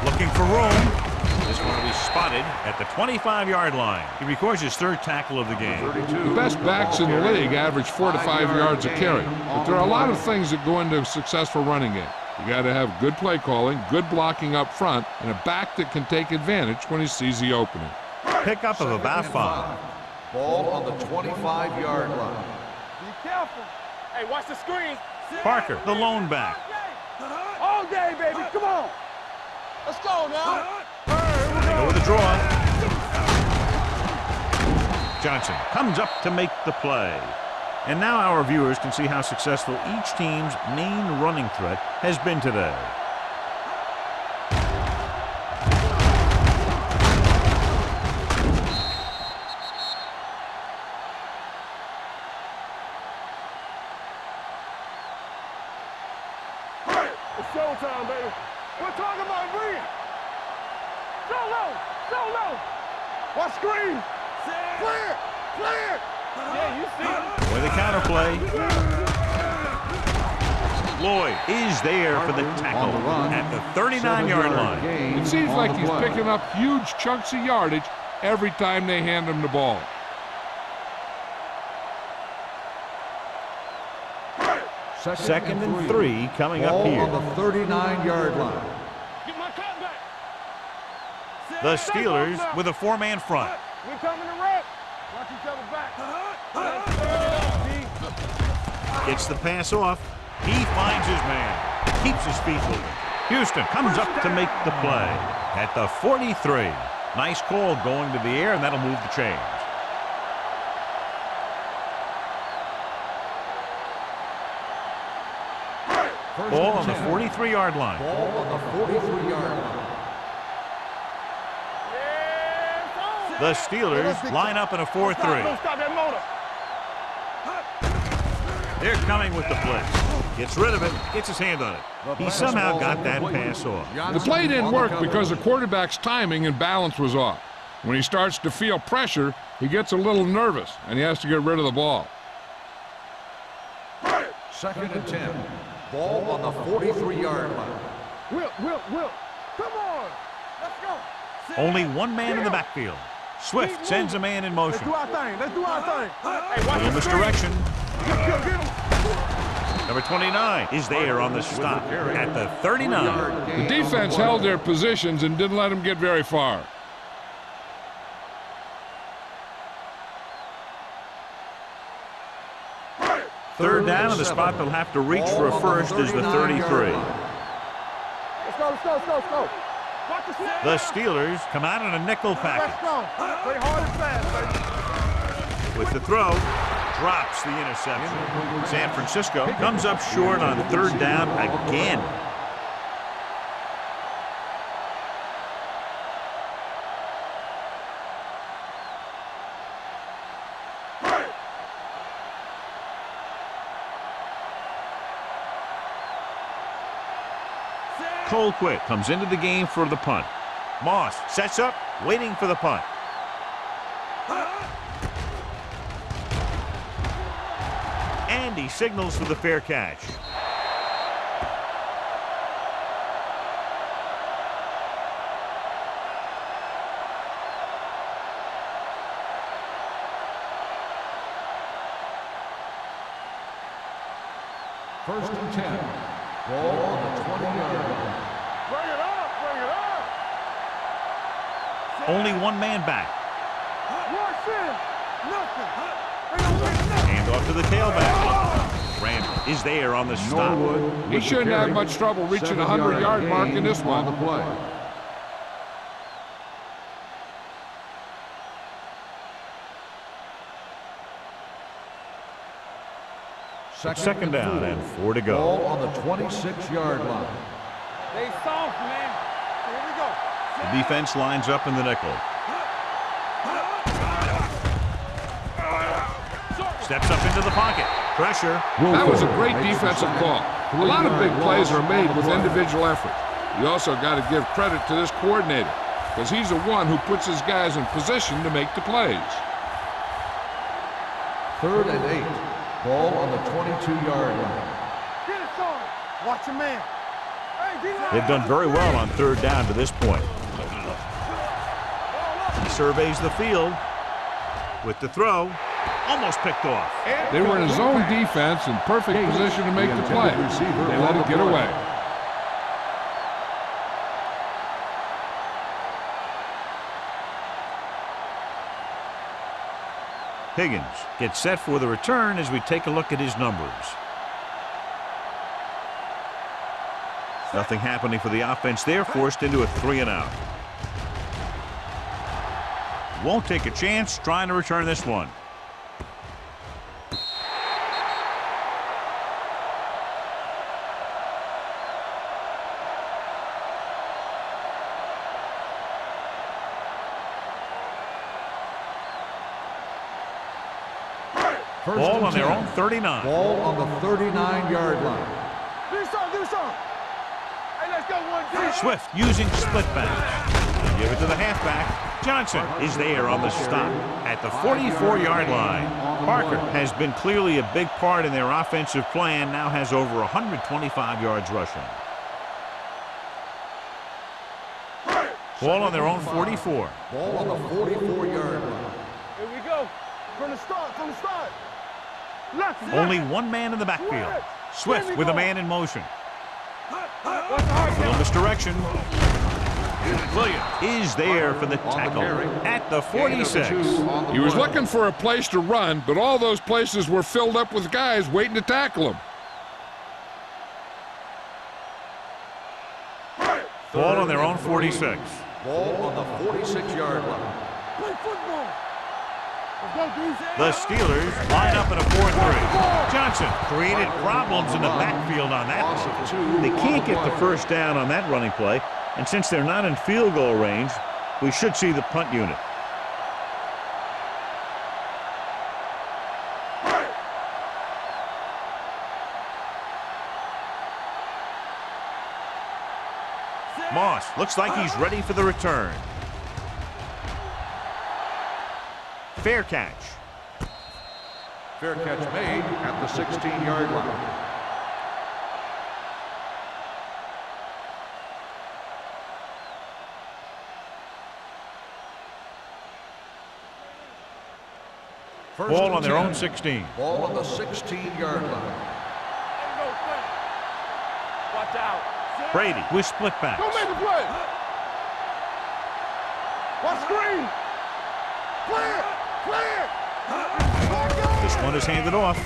Looking for room. This one will be spotted at the 25-yard line. He records his 3rd tackle of the game. The best backs in the league average 4 to 5 yards a carry. But there are a lot of things that go into a successful running game. You got to have good play calling, good blocking up front, and a back that can take advantage when he sees the opening. Pickup of about 5. Ball on the 25-yard line. Be careful. Hey, watch the screen. Parker, the lone back. All day, baby. Come on. Let's go now. They go with the draw. Johnson comes up to make the play. And now our viewers can see how successful each team's main running threat has been today. It's showtime, baby. We're talking about green. So low, so low. Watch screen. Clear, clear. Yeah, you see it. With the counterplay. Lloyd is there for the tackle at the 39-yard line. It seems like he's picking up huge chunks of yardage every time they hand him the ball. Second and 3 coming up here. On the 39-yard line. Get my cut back. The Steelers with a 4-man front. We're coming to wreck. Watch each other back. Gets the pass off. He finds his man. Keeps his feet moving. Houston comes up to make the play at the 43. Nice call going to the air, and that'll move the chains. Ball on the 43-yard line. Ball on the 43-yard line. The Steelers line up in a 4-3. Don't stop that motor. They're coming with the blitz. Gets rid of it, gets his hand on it. He somehow got that pass off. The play didn't work because the quarterback's timing and balance was off. When he starts to feel pressure, he gets a little nervous, and he has to get rid of the ball. Second and 10. Ball on the 43-yard line. Will. Come on. Let's go. Only one man in the backfield. Swift sends a man in motion. Let's do our thing. Hey, watch Little the misdirection. Get him. Number 29 is there on the stop at the 39. The defense held their positions and didn't let him get very far. Third down, and the spot they'll have to reach for a first is the 33. Let's go. Watch the snap. The Steelers come out in a nickel package. Let's go. Play hard and fast, baby. With the throw, drops the interception. San Francisco comes up short on third down again. Colquitt comes into the game for the punt. Moss sets up, waiting for the punt. And he signals for the fair catch. First and 10. Ball on the 20-yard line. Bring it up. Only one man back. Watch in. Nothing. They don't win nothing. Hand off to the tailback. Randall is there on the stop. He shouldn't have much trouble reaching the 100-yard mark in this one. On the play. Second down and 4 to go. Ball on the 26-yard line. They soft, man. Here we go. The defense lines up in the nickel. Steps up into the pocket. Pressure. That was a great defensive call. A lot of big plays are made with individual effort. You also got to give credit to this coordinator, because he's the one who puts his guys in position to make the plays. Third and 8. Ball on the 22-yard line. Get it, son. Watch your man. Hey, D-line. They've done very well on third down to this point. He surveys the field with the throw. Almost picked off. They were in a zone defense in perfect position to make the play. They let it get away. Higgins gets set for the return as we take a look at his numbers. Nothing happening for the offense there, forced into a 3-and-out. Won't take a chance trying to return this one. Ball on their own 39. Ball on the 39-yard line. Do something. Hey, let's go one, two. Swift using split back. Give it to the halfback. Johnson is there on the stop at the 44-yard line. Parker has been clearly a big part in their offensive plan, now has over 125 yards rushing. Ball on their own 44. Ball on the 44-yard line. Here we go. From the start. Left. Only one man in the backfield. Swift with a man in motion. A little misdirection. Williams is there for the tackle at the 46. He was looking for a place to run, but all those places were filled up with guys waiting to tackle him. Ball on their own 46. Ball on the 46-yard line. Play football. The Steelers line up in a 4-3. Johnson created problems in the backfield on that one. They can't get the first down on that running play, and since they're not in field goal range, we should see the punt unit. Moss looks like he's ready for the return. Fair catch. Fair catch made at the 16-yard line. Ball on their own 16. Ball on the 16-yard line. Watch out. Brady with split backs. Don't make the play. Watch screen. Clear. This one is handed off.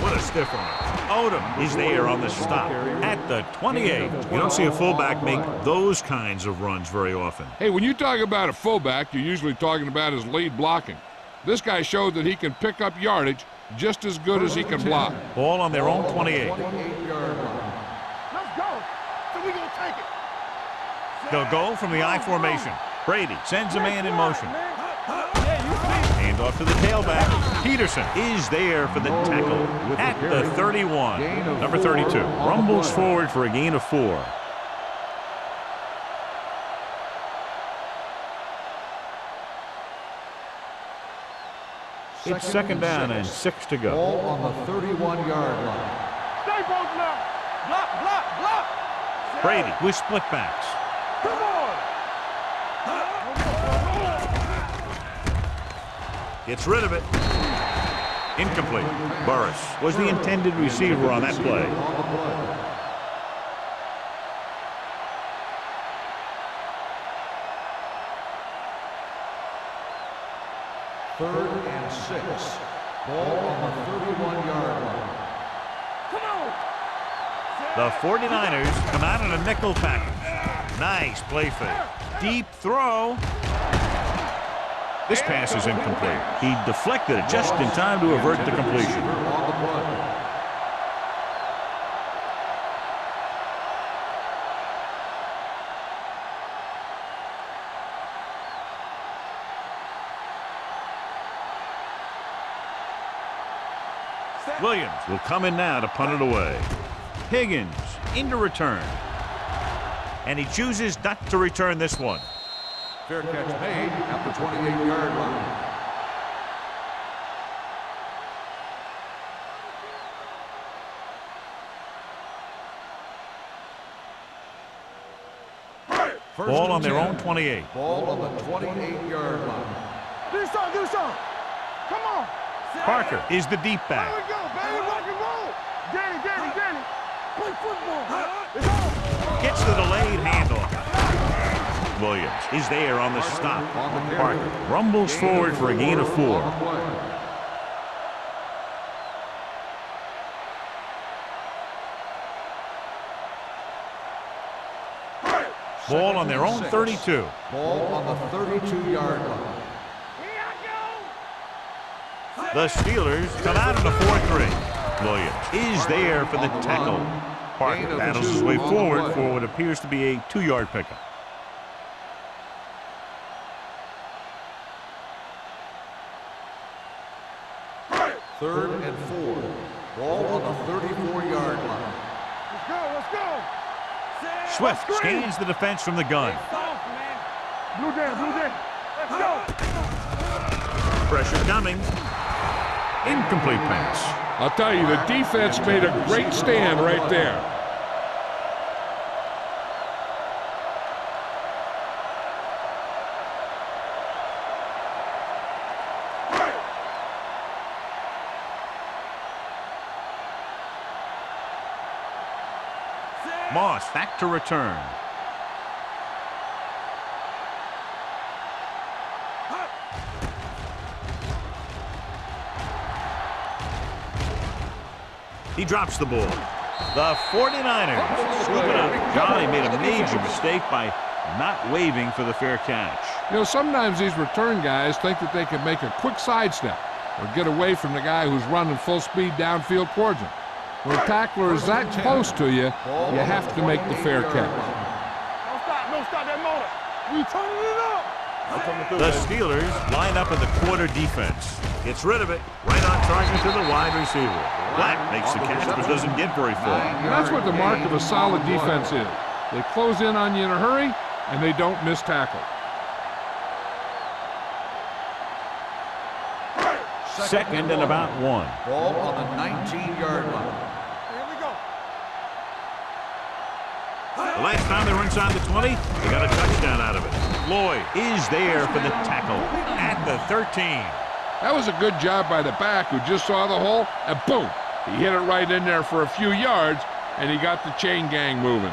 What a stiff one. Odom is there on the stop at the 28. You don't see a fullback make those kinds of runs very often. Hey, when you talk about a fullback, you're usually talking about his lead blocking. This guy showed that he can pick up yardage just as good as he can block. Ball on their own 28. 28-yard line. Let's go. So we gonna take it. They'll go from the I formation. Brady sends a man in motion. Hand off to the tailback. Peterson is there for the tackle at the 31. Number 32 rumbles forward for a gain of 4. It's second down and 6 to go. Ball on the 31-yard line. Stay both now. Block. Brady with split backs. Come on. Gets rid of it. Incomplete. Burris was the intended receiver on that play. On the play. Third and 6. Ball on the 31-yard line. Come on. The 49ers come out in a nickel package. Nice play fake. Deep throw. This pass is incomplete. He deflected it just in time to avert the completion. On the play. Williams will come in now to punt it away. Higgins into return. And he chooses not to return this one. Fair catch made at the 28-yard line. Ball on their own 28. Ball on the 28-yard line. Do something. Come on. Parker is the deep There back. we go, baby. Rock and roll. Danny. Play football. It's on. Gets the delayed handoff. Williams is there on the stop. Parker rumbles forward for a gain of 4. Ball on their own 32. Ball on the 32-yard line. The Steelers come out in a 4-3. Williams is there for the tackle. Parker battles his way forward for what appears to be a 2-yard pickup. 3rd and 4. Ball on the 34-yard line. Let's go, let's go. Swift scans the defense from the gun. Blue down. Let's go. Pressure coming. Incomplete pass. I'll tell you, the defense made a great stand right there. Moss back to return. He drops the ball. The 49ers scoop it up. Johnny made a major mistake by not waving for the fair catch. You know, sometimes these return guys think that they can make a quick sidestep or get away from the guy who's running full speed downfield towards him. When a tackler is that close to you, you have to make the fair catch. Don't stop that motor. We turning it up. The Steelers line up in the quarter defense. Gets rid of it. Right on target to the wide receiver. Black makes the catch but doesn't get very far. And that's what the mark of a solid defense is. They close in on you in a hurry, and they don't miss tackle. Second and about 1. Ball on the 19-yard line. Here we go. The last time they were inside the 20, they got a touchdown out of it. Lloyd is there for the tackle at the 13. That was a good job by the back who just saw the hole, and boom, he hit it right in there for a few yards, and he got the chain gang moving.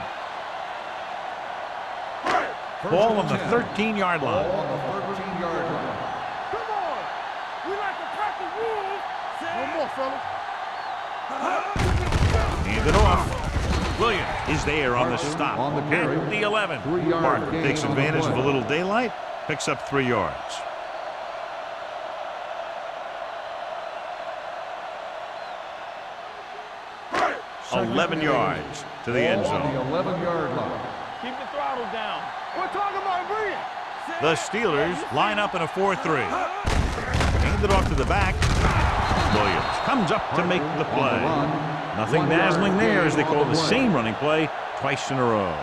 Ball on the 13-yard line. Ball on the 13-yard line. Come on. We like to practice rules. One more, fellas. Hand it off. Williams is there on the stop on the carry. at the 11. 3-yard Martin gain takes on the advantage of play. a little daylight, picks up 3 yards. Second 11 and yards to the end Ball on zone. the 11-yard line. Keep the throttle down. We're talking about breathe. The Steelers line up in a 4-3. Hand it off to the back. Williams comes up to make the play. Nothing dazzling there as they call the same running play twice in a row.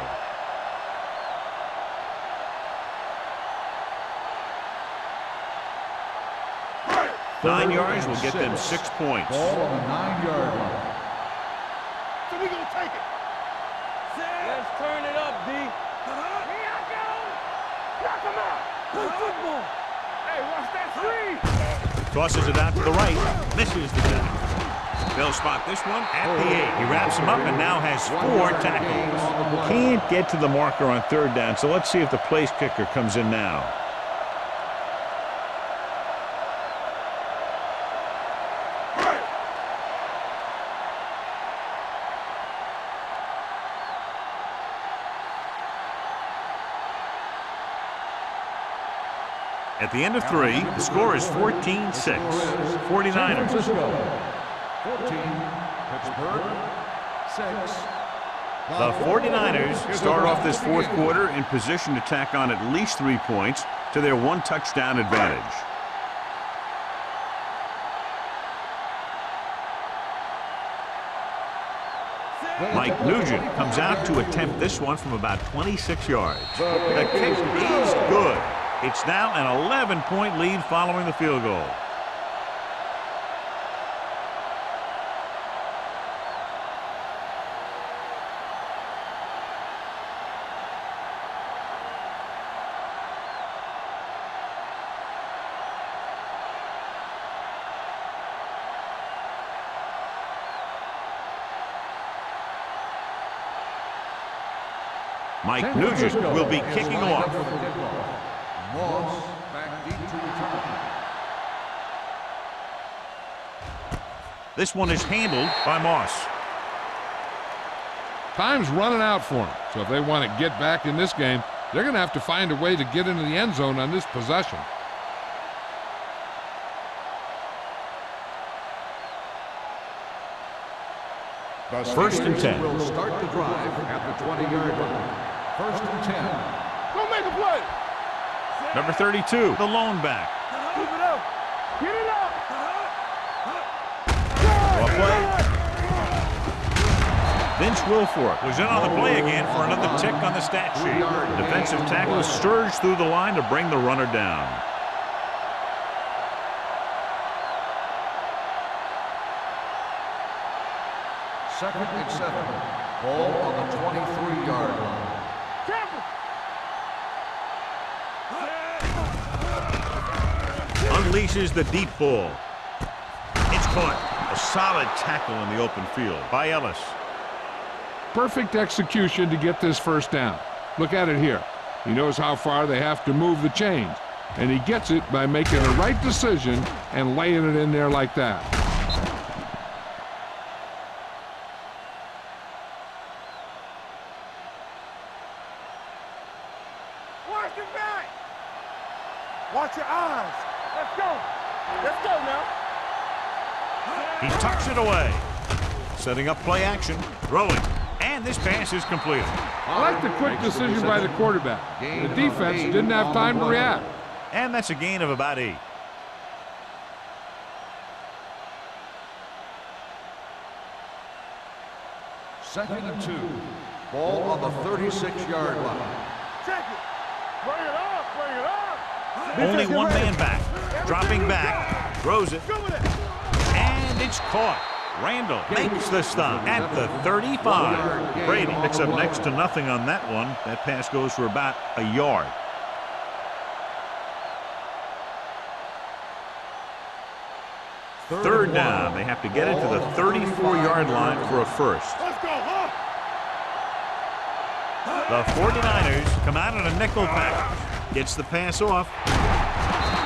Nine yards will get them 6 points. Ball on the 9-yard line. So we gonna take it. Let's turn it up, D. Here I go. Knock him out. Play football. Hey, watch that screen. Tosses it out to the right. Misses the tackle. They'll spot this one at the 8. He wraps him up and now has 4 tackles. Can't get to the marker on 3rd down, so let's see if the place kicker comes in now. At the end of 3, the score is 14-6. 49ers. 14, Pittsburgh, 6. The 49ers start off this 4th quarter in position to tack on at least 3 points to their 1-touchdown advantage. Mike Nugent comes out to attempt this one from about 26 yards. The kick is good. It's now an 11-point lead following the field goal. Mike Nugent will be kicking off. Moss back deep to return. This one is handled by Moss. Time's running out for them, so if they want to get back in this game, they're going to have to find a way to get into the end zone on this possession. The 1st and 10. will start the drive at the 20-yard line. 1st and 10. Go make a play. Number 32, the lone back. Keep it up. Get it up. play. Vince Wilfork was in on the play again for another tick on the stat sheet. The defensive tackler surged through the line to bring the runner down. Second and 7. Ball on the 23-yard line. Unleashes the deep ball. It's caught. A solid tackle in the open field by Ellis. Perfect execution to get this first down. Look at it here. He knows how far they have to move the chains, and he gets it by making the right decision and laying it in there like that. Watch your back. Watch your eyes. Let's go. Let's go now. He tucks it away. Setting up play action. Throwing. And this pass is completed. I like the quick decision by the quarterback. The defense didn't have time to react. And that's a gain of about 8. Second and 2. Ball on the 36-yard line. Check it. Bring it up. Bring it up. Only one man back. Dropping back. Throws it. And it's caught. Randall makes the stop at the 35. Brady picks up next to nothing on that one. That pass goes for about a yard. Third down. They have to get it to the 34-yard line for a first. Let's go, huh? The 49ers come out in a nickel package. Gets the pass off.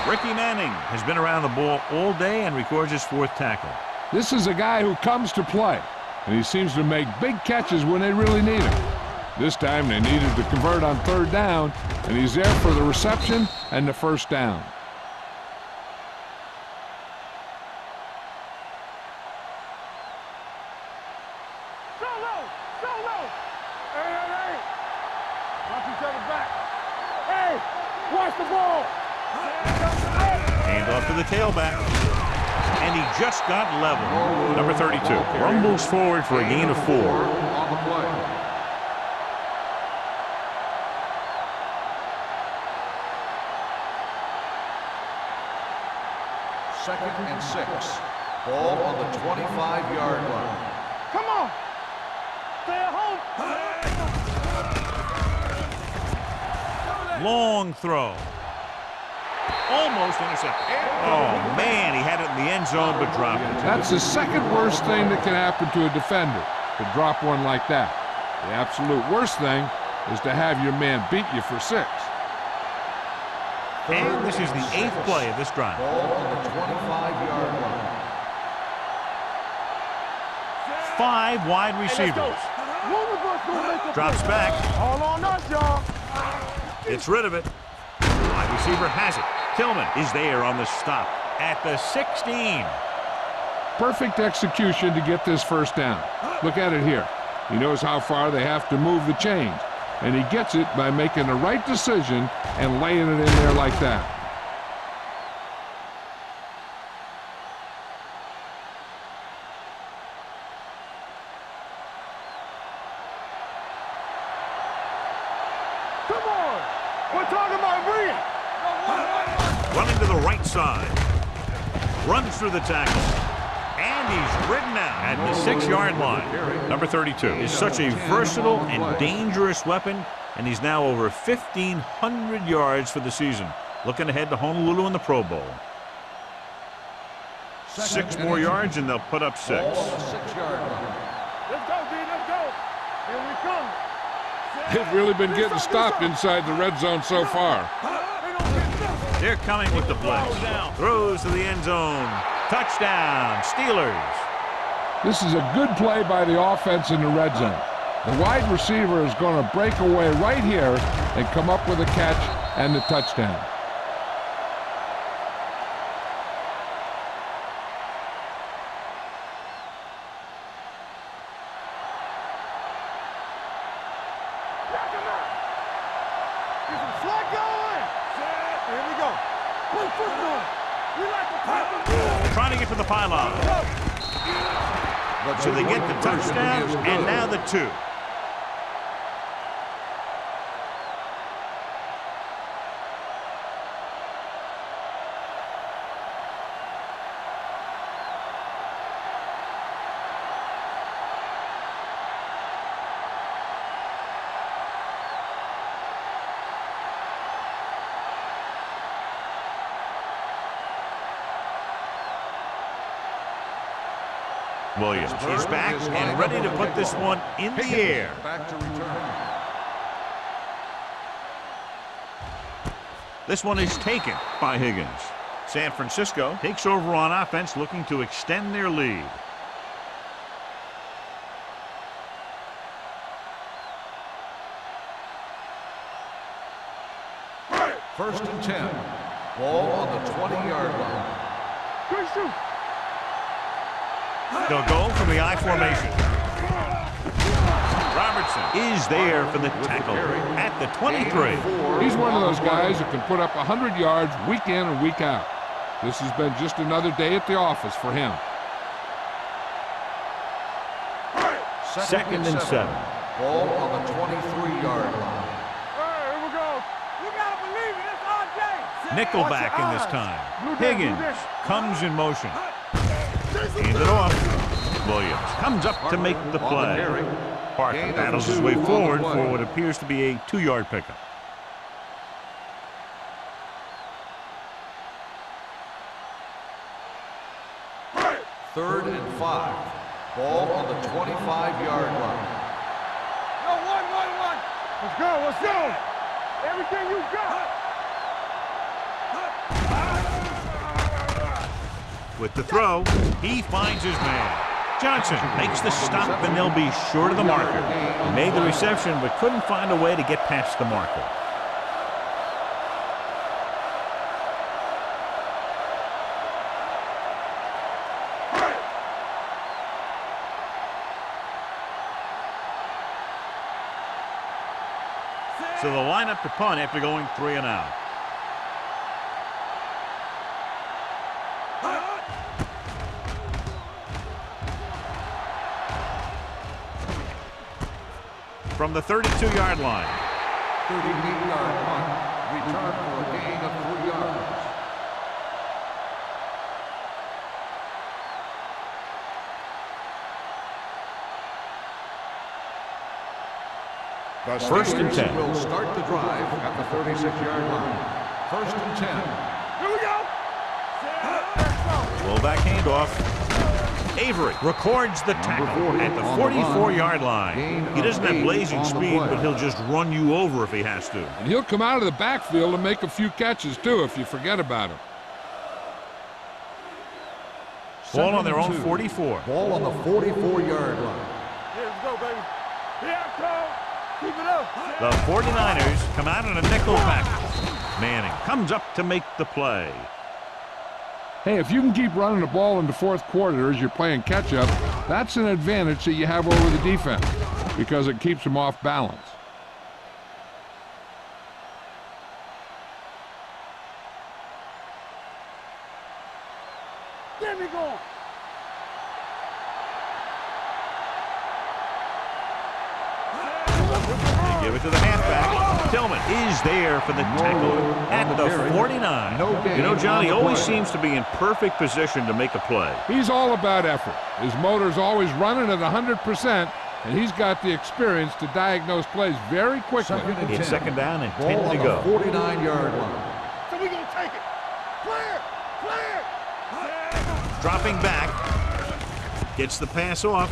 Ricky Manning has been around the ball all day and records his 4th tackle. This is a guy who comes to play, and he seems to make big catches when they really need him. This time they needed to convert on third down, and he's there for the reception and the first down. Solo! Solo! Hey! Watch each other back. Hey! Watch the ball! Hand off to the tailback. And he just got level. Number 32 rumbles forward for a gain of 4. On the play. Second and 6. Ball on the 25-yard line. Come on! Stay at home! Long throw. Almost intercepted. Oh, man, he had it in the end zone but dropped it. That's the second worst thing that can happen to a defender, to drop one like that. The absolute worst thing is to have your man beat you for 6. And this is the 8th play of this drive. Ball on the 25-yard line. 5 wide receivers. Drops back. All on us, y'all. Gets rid of it. Wide receiver has it. Tillman is there on the stop at the 16. Perfect execution to get this first down. Look at it here. He knows how far they have to move the chains, and he gets it by making the right decision and laying it in there like that. Come on! We're talking about Reed! Running to the right side. Runs through the tackle. And he's ridden out at the 6-yard line. Number 32 is such a versatile and dangerous weapon, and he's now over 1,500 yards for the season. Looking ahead to Honolulu in the Pro Bowl. 6 more yards, and they'll put up 6. Ball on the 6-yard line. Let's go, D, let's go! Here we come! They've really been getting stopped inside the red zone so far. They're coming with the blitz. Throws to the end zone. Touchdown, Steelers. This is a good play by the offense in the red zone. The wide receiver is going to break away right here and come up with a catch and the touchdown. Trying to get to the pylon. So they get the touchdown, and now the 2. Williams is back and ready to put this one in the air. Back to return. This one is taken by Higgins. San Francisco takes over on offense, looking to extend their lead. First and 10. Ball on the 20-yard line. Good shoot. They'll go from the I formation. Robertson is there for the tackle at the 23. He's one of those guys that can put up 100 yards week in and week out. This has been just another day at the office for him. Second and 7. Ball on the 23-yard line. Hey, here we go. You gotta believe it. It's RJ. Nickelback in this time. Higgins comes in motion. Hands it off. Williams comes up to make the play. Parker battles his way forward for what appears to be a 2-yard pickup. Third and 5. Ball on the 25-yard line. Yo, one. Let's go. Everything you got. With the throw, he finds his man. Johnson makes the stop, and they'll be short of the marker. He made the reception, but couldn't find a way to get past the marker. So they'll line up to punt after going 3 and out. From the 32-yard line. 38-yard punt. Return for a gain of 3 yards. First and 10. Will start the drive at the 36-yard line. First and 10. Here we go. Fullback handoff. Avery records the tackle at the 44-yard line. He doesn't have blazing speed, but he'll just run you over if he has to. And he'll come out of the backfield and make a few catches, too, if you forget about him. Ball on their own 44. Ball on the 44-yard line. Here we go, baby. Here I come. Keep it up. The 49ers come out in a nickel package. Manning comes up to make the play. Hey, if you can keep running the ball in the fourth quarter as you're playing catch-up, that's an advantage that you have over the defense because it keeps them off balance. Get me going. They give it to the halfback. Tillman is there for the tackle at the 49. You know, Johnny always seems to be in perfect position to make a play. He's all about effort. His motor's always running at 100%, and he's got the experience to diagnose plays very quickly. It's second down and 10 Ball to on go. the 49-yard line. So we gonna take it. Clear. Dropping back. Gets the pass off.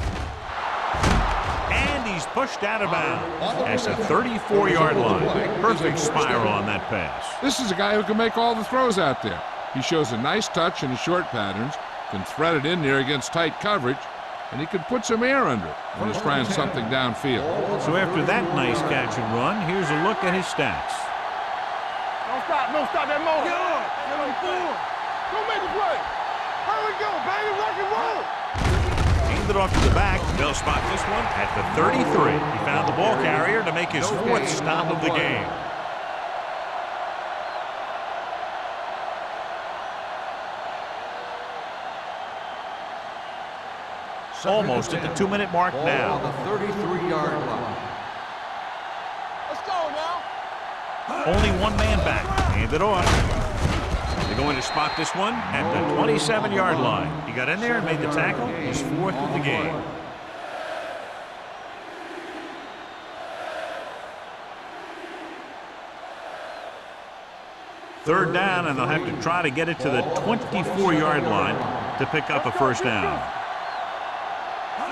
And he's pushed out of bounds. That's a 34-yard line. Perfect spiral on that pass. This is a guy who can make all the throws out there. He shows a nice touch in the short patterns, can thread it in there against tight coverage, and he can put some air under it when he's trying something downfield. So after that nice catch and run, here's a look at his stats. Don't stop that motor. Go make the play. Here we go, baby. Rock and roll. Hand it off to the back. They'll spot this one at the 33. He found the ball carrier to make his fourth stop of the game. Almost at the 2-minute mark Ball now. on the 33-yard line. Let's go now. Only one man back. Hand it off. They're going to spot this one at the 27-yard line. He got in there and made the tackle. His 4th of the game. Third down, and they'll have to try to get it to the 24-yard line to pick up a first down.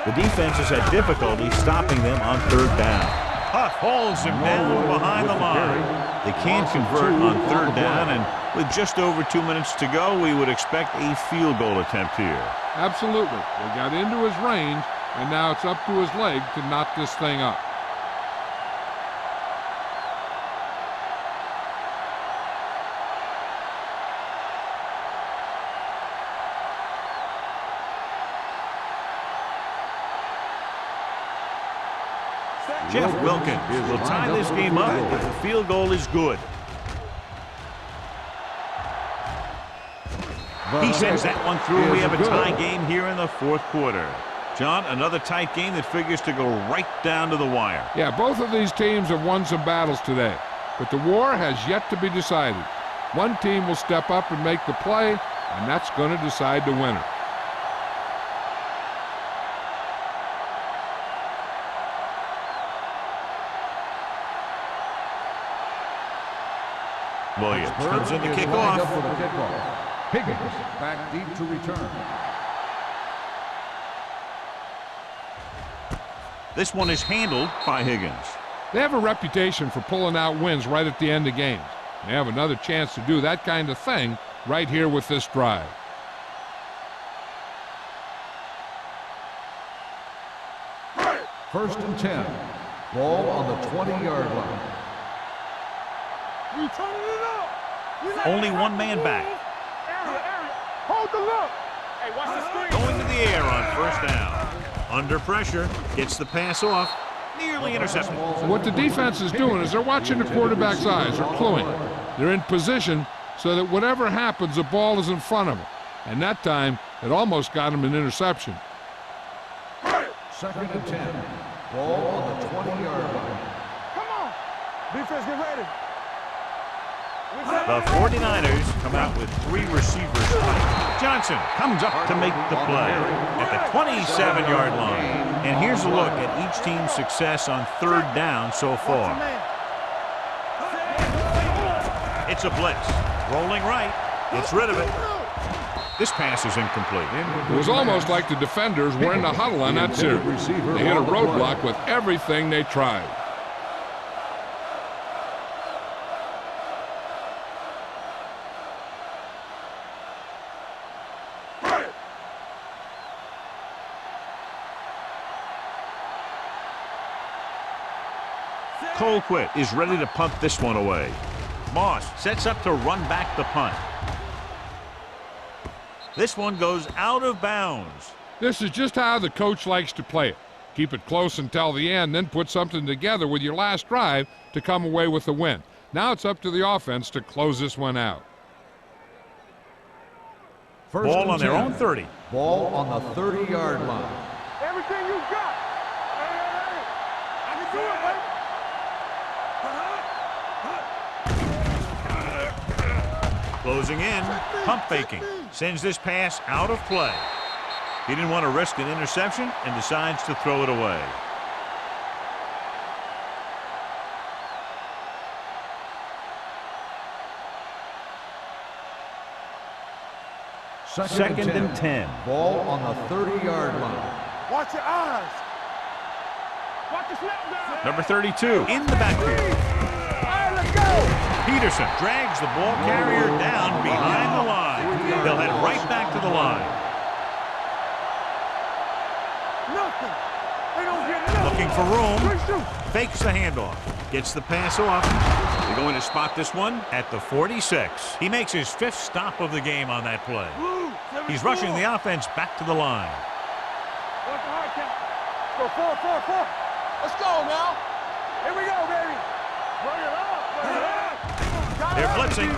The defense has had difficulty stopping them on third down. Huff hauls him down behind the line. They can't convert on third down, and with just over 2 minutes to go, we would expect a field goal attempt here. Absolutely. They got into his range, and now it's up to his leg to knot this thing up. Jeff Wilkins will tie this game up if the field goal is good. He sends that one through. We have a tie game here in the 4th quarter. John, another tight game that figures to go right down to the wire. Yeah, both of these teams have won some battles today, but the war has yet to be decided. One team will step up and make the play, and that's going to decide the winner. Williams comes in to kick off. Higgins back deep to return. This one is handled by Higgins. They have a reputation for pulling out wins right at the end of games. They have another chance to do that kind of thing right here with this drive. First and 10. Ball on the 20-yard line. We turning it up. Only one man back. Area. Hold the look. Hey, watch the screen. Going to the air on first down. Under pressure, gets the pass off, nearly intercepted. So what the defense is doing is they're watching the quarterback's eyes. They're cluing. They're in position so that whatever happens, the ball is in front of them. And that time, it almost got him an interception. Second and 10. Ball on the 20-yard line. Come on. Defense, get ready. The 49ers come out with 3 receivers. Johnson comes up to make the play at the 27-yard line. And here's a look at each team's success on third down so far. It's a blitz. Rolling right. Gets rid of it. This pass is incomplete. It was almost like the defenders were in the huddle on that series. They hit a roadblock with everything they tried. Colquitt is ready to punt this one away. Moss sets up to run back the punt. This one goes out of bounds. This is just how the coach likes to play it. Keep it close until the end, then put something together with your last drive to come away with the win. Now it's up to the offense to close this one out. Ball on their own 30. Ball on the 30-yard line. Everything you got. Hey. I can do it, baby. Closing in, pump faking, sends this pass out of play. He didn't want to risk an interception and decides to throw it away. Second and 10. Ball on the 30-yard line. Watch your eyes. Watch the snap down. Number 32 in the backfield. All right, let's go. Peterson drags the ball carrier down behind the line. They'll head right back to the line. Nothing. They don't get nothing. Looking for room. Quick shoot. Fakes the handoff. Gets the pass off. They're going to spot this one at the 46. He makes his 5th stop of the game on that play. He's rushing the offense back to the line. What's the hard count? Go 4. Let's go now. Here we go, baby. Bring it up. They're blitzing.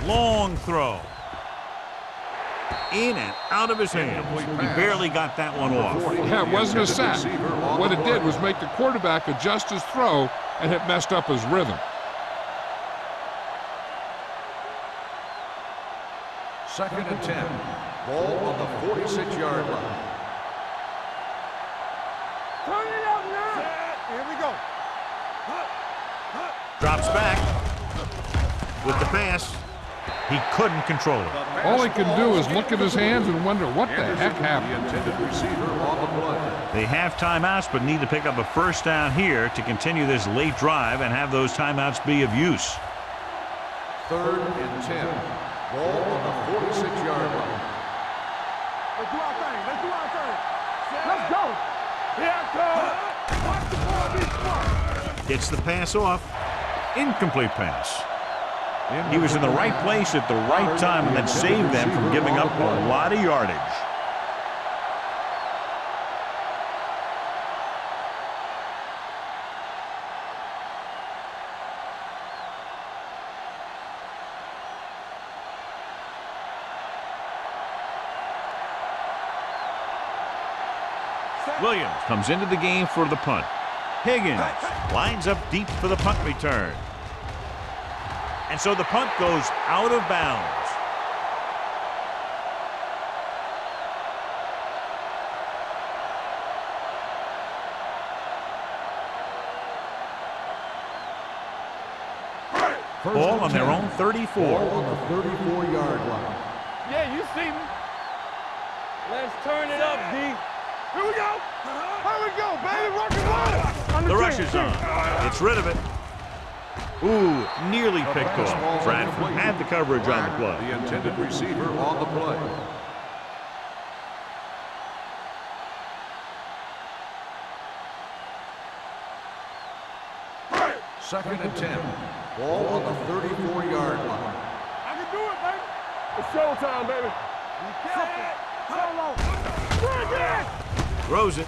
Long throw. In and out of his hands. He barely got that one off. Yeah, it wasn't a sack. What it did was make the quarterback adjust his throw, and it messed up his rhythm. Second and 10. Ball on the 46-yard line. Turn it up now. Here we go. Drops back with the pass. He couldn't control it. All he can do is look at his hands and wonder what the heck happened. The intended receiver on the play. They have timeouts, but need to pick up a first down here to continue this late drive and have those timeouts be of use. Third and 10. Ball on the 46-yard line. Let's do our thing. Let's do our thing. Let's go. Here I come. Watch the ball be smart. Gets the pass off. Incomplete pass. He was in the right place at the right time and that saved them from giving up a lot of yardage. Williams comes into the game for the punt. Higgins lines up deep for the punt return. And so the punt goes out of bounds. Ball on their own 34. Ball on the 34-yard line. Yeah, you see me. Let's turn it up, D. Here we go. Here we go, baby. Rock and roll. The rush is on. It's rid of it. Ooh, nearly picked off. Bradford had the coverage on the play. The intended receiver on the play. Second and 10. Ball on the 34-yard line. I can do it, baby. It's showtime, baby. Be careful. Solo. Bring it. Throws it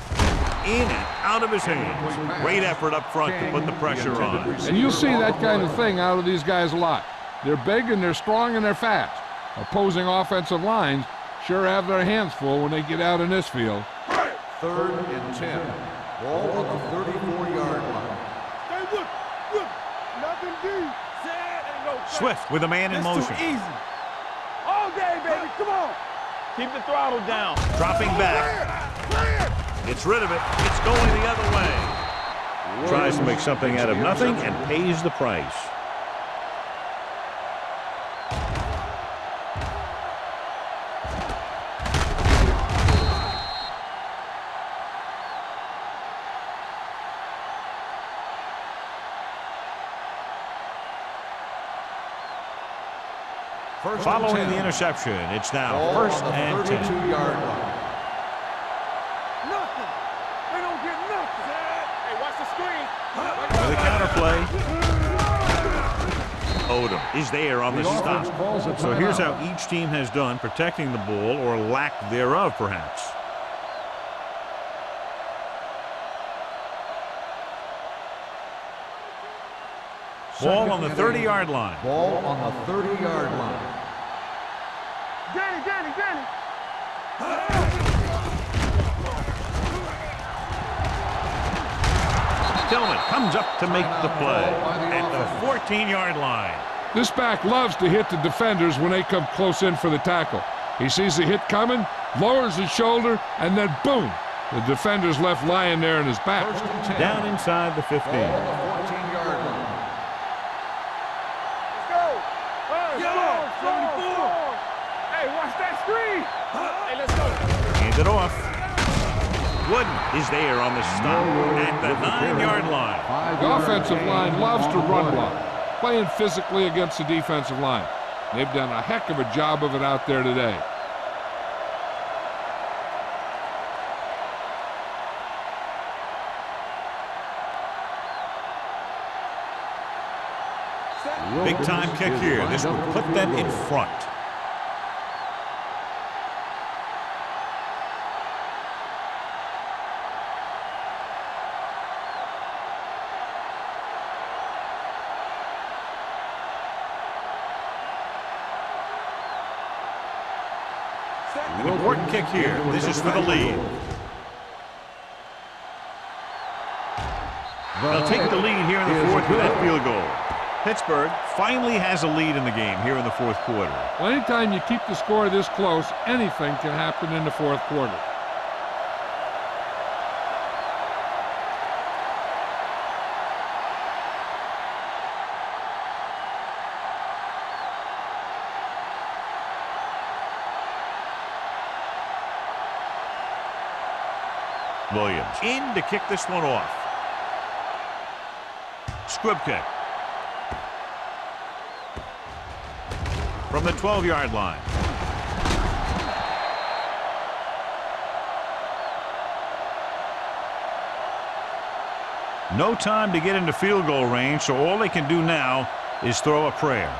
in and out of his hands. Great effort up front to put the pressure on. And you'll see that kind of thing out of these guys a lot. They're big and they're strong and they're fast. Opposing offensive lines sure have their hands full when they get out in this field. Third and 10. Ball on the 34-yard line. Stay with. Nothing deep. Swift with a man in motion. Easy. All day, baby. Come on. Keep the throttle down. Dropping back. Gets rid of it. It's going the other way. Tries to make something out of nothing and pays the price. Following the interception, it's now first and 10. 32-yard line. Nothing. They don't get nothing. Hey, watch the screen. With a counterplay. Odom is there on the stop. So here's how each team has done protecting the ball, or lack thereof, perhaps. Ball on the 30-yard line. Ball on the 30-yard line. Danny. Tillman comes up to make the play at the 14-yard line. This back loves to hit the defenders when they come close in for the tackle. He sees the hit coming, lowers his shoulder, and then boom, the defender's left lying there in his back. Down inside the 15. Ball on the 14-yard line. Let's go. Hey, watch that screen. Hey, let's go. Hand it off. Wooden is there on the stop at the 9-yard line. The offensive line loves to run block, playing physically against the defensive line. They've done a heck of a job of it out there today. Big time kick here. This would put them in front. An important kick here. This is for the lead. They'll take the lead here in the fourth with that field goal. Pittsburgh finally has a lead in the game here in the fourth quarter. Well, anytime you keep the score this close, anything can happen in the fourth quarter. Williams in to kick this one off. Squib kick. From the 12-yard line. No time to get into field goal range, so all they can do now is throw a prayer.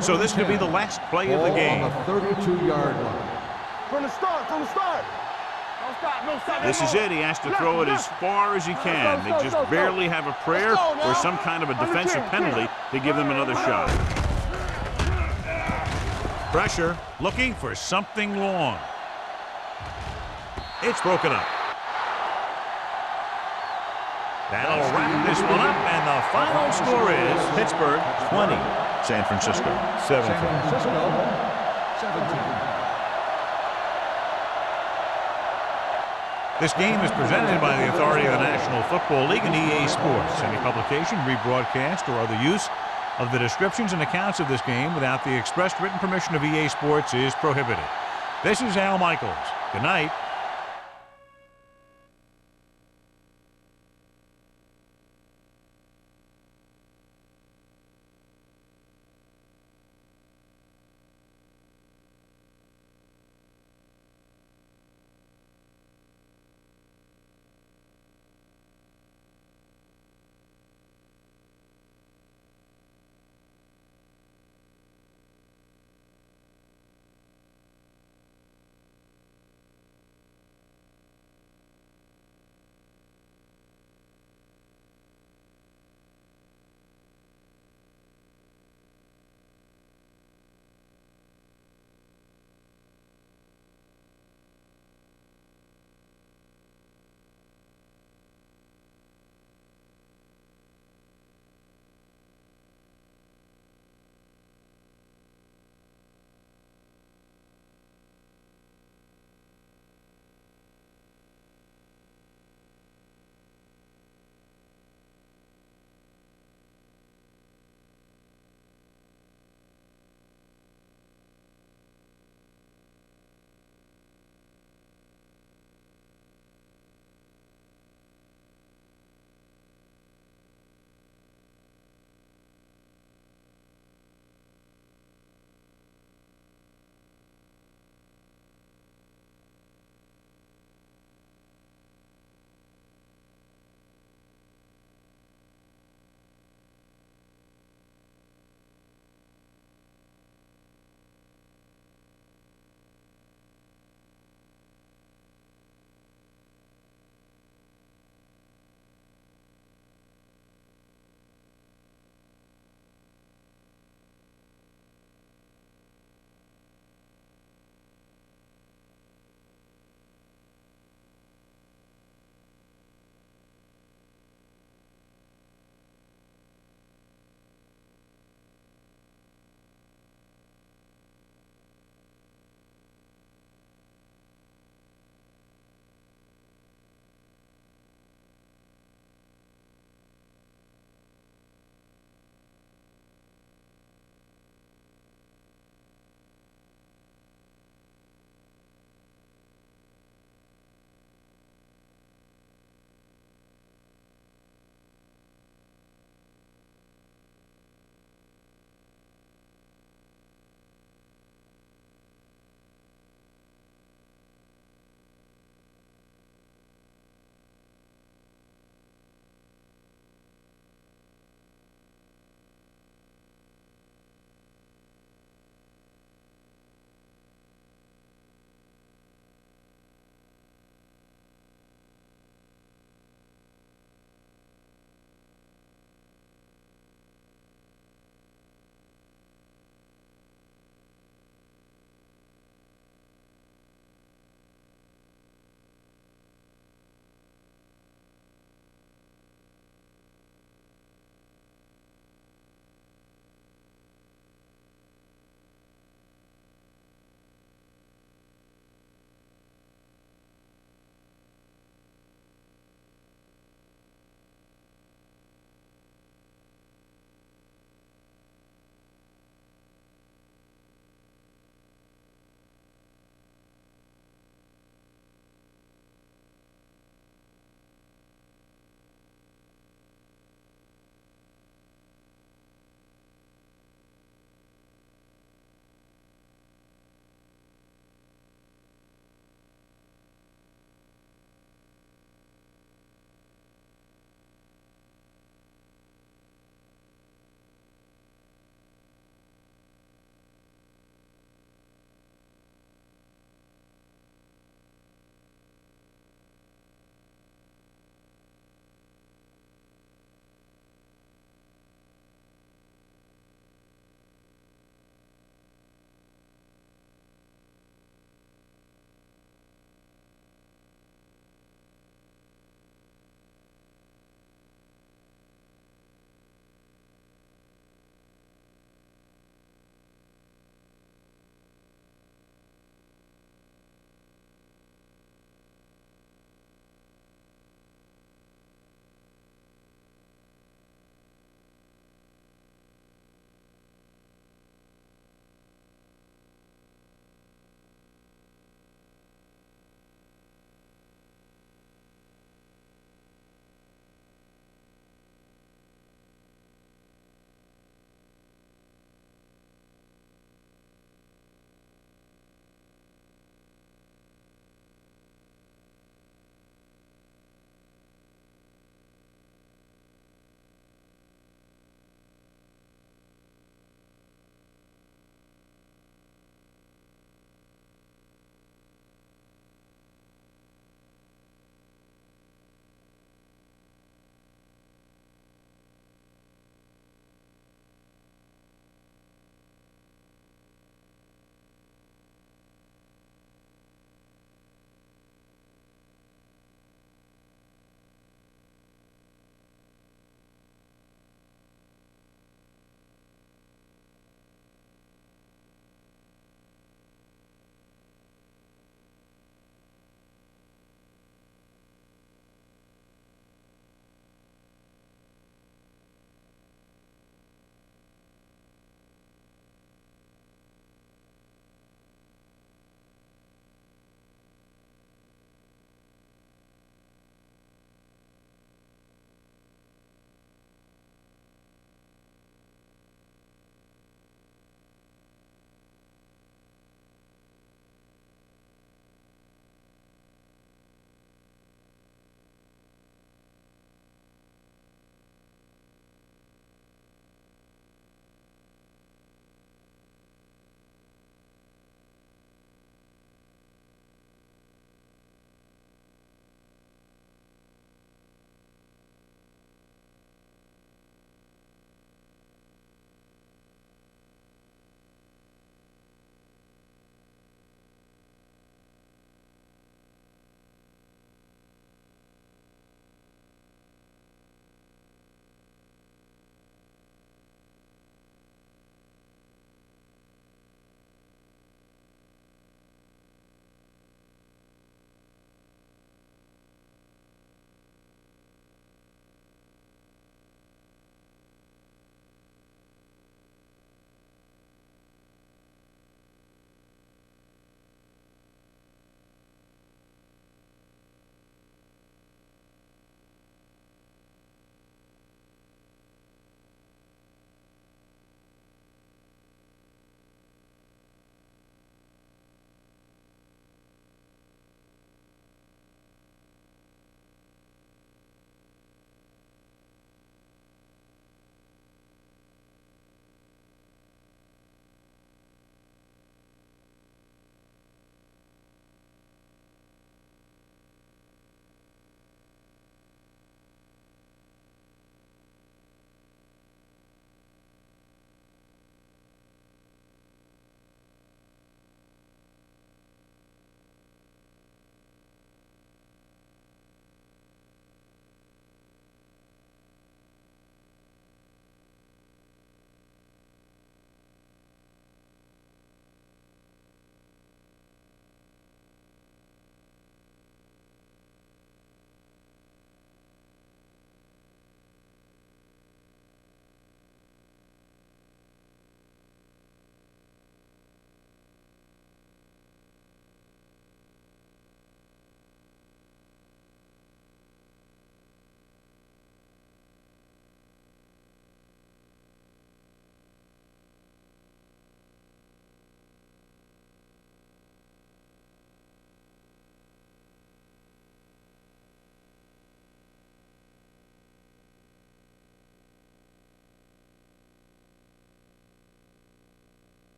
So this could be the last play of the game. On the 32-yard line. From the start, from the start. Don't stop, don't stop. This is it. He has to throw it as far as he can. They just barely have a prayer or some kind of a defensive penalty to give them another shot. Pressure, looking for something long. It's broken up. That'll wrap this one up, and the final score is Pittsburgh 20, San Francisco 17. San Francisco 17. This game is presented by the authority of the National Football League and EA Sports. Any publication, rebroadcast, or other use of the descriptions and accounts of this game without the expressed written permission of EA Sports is prohibited. This is Al Michaels. Good night.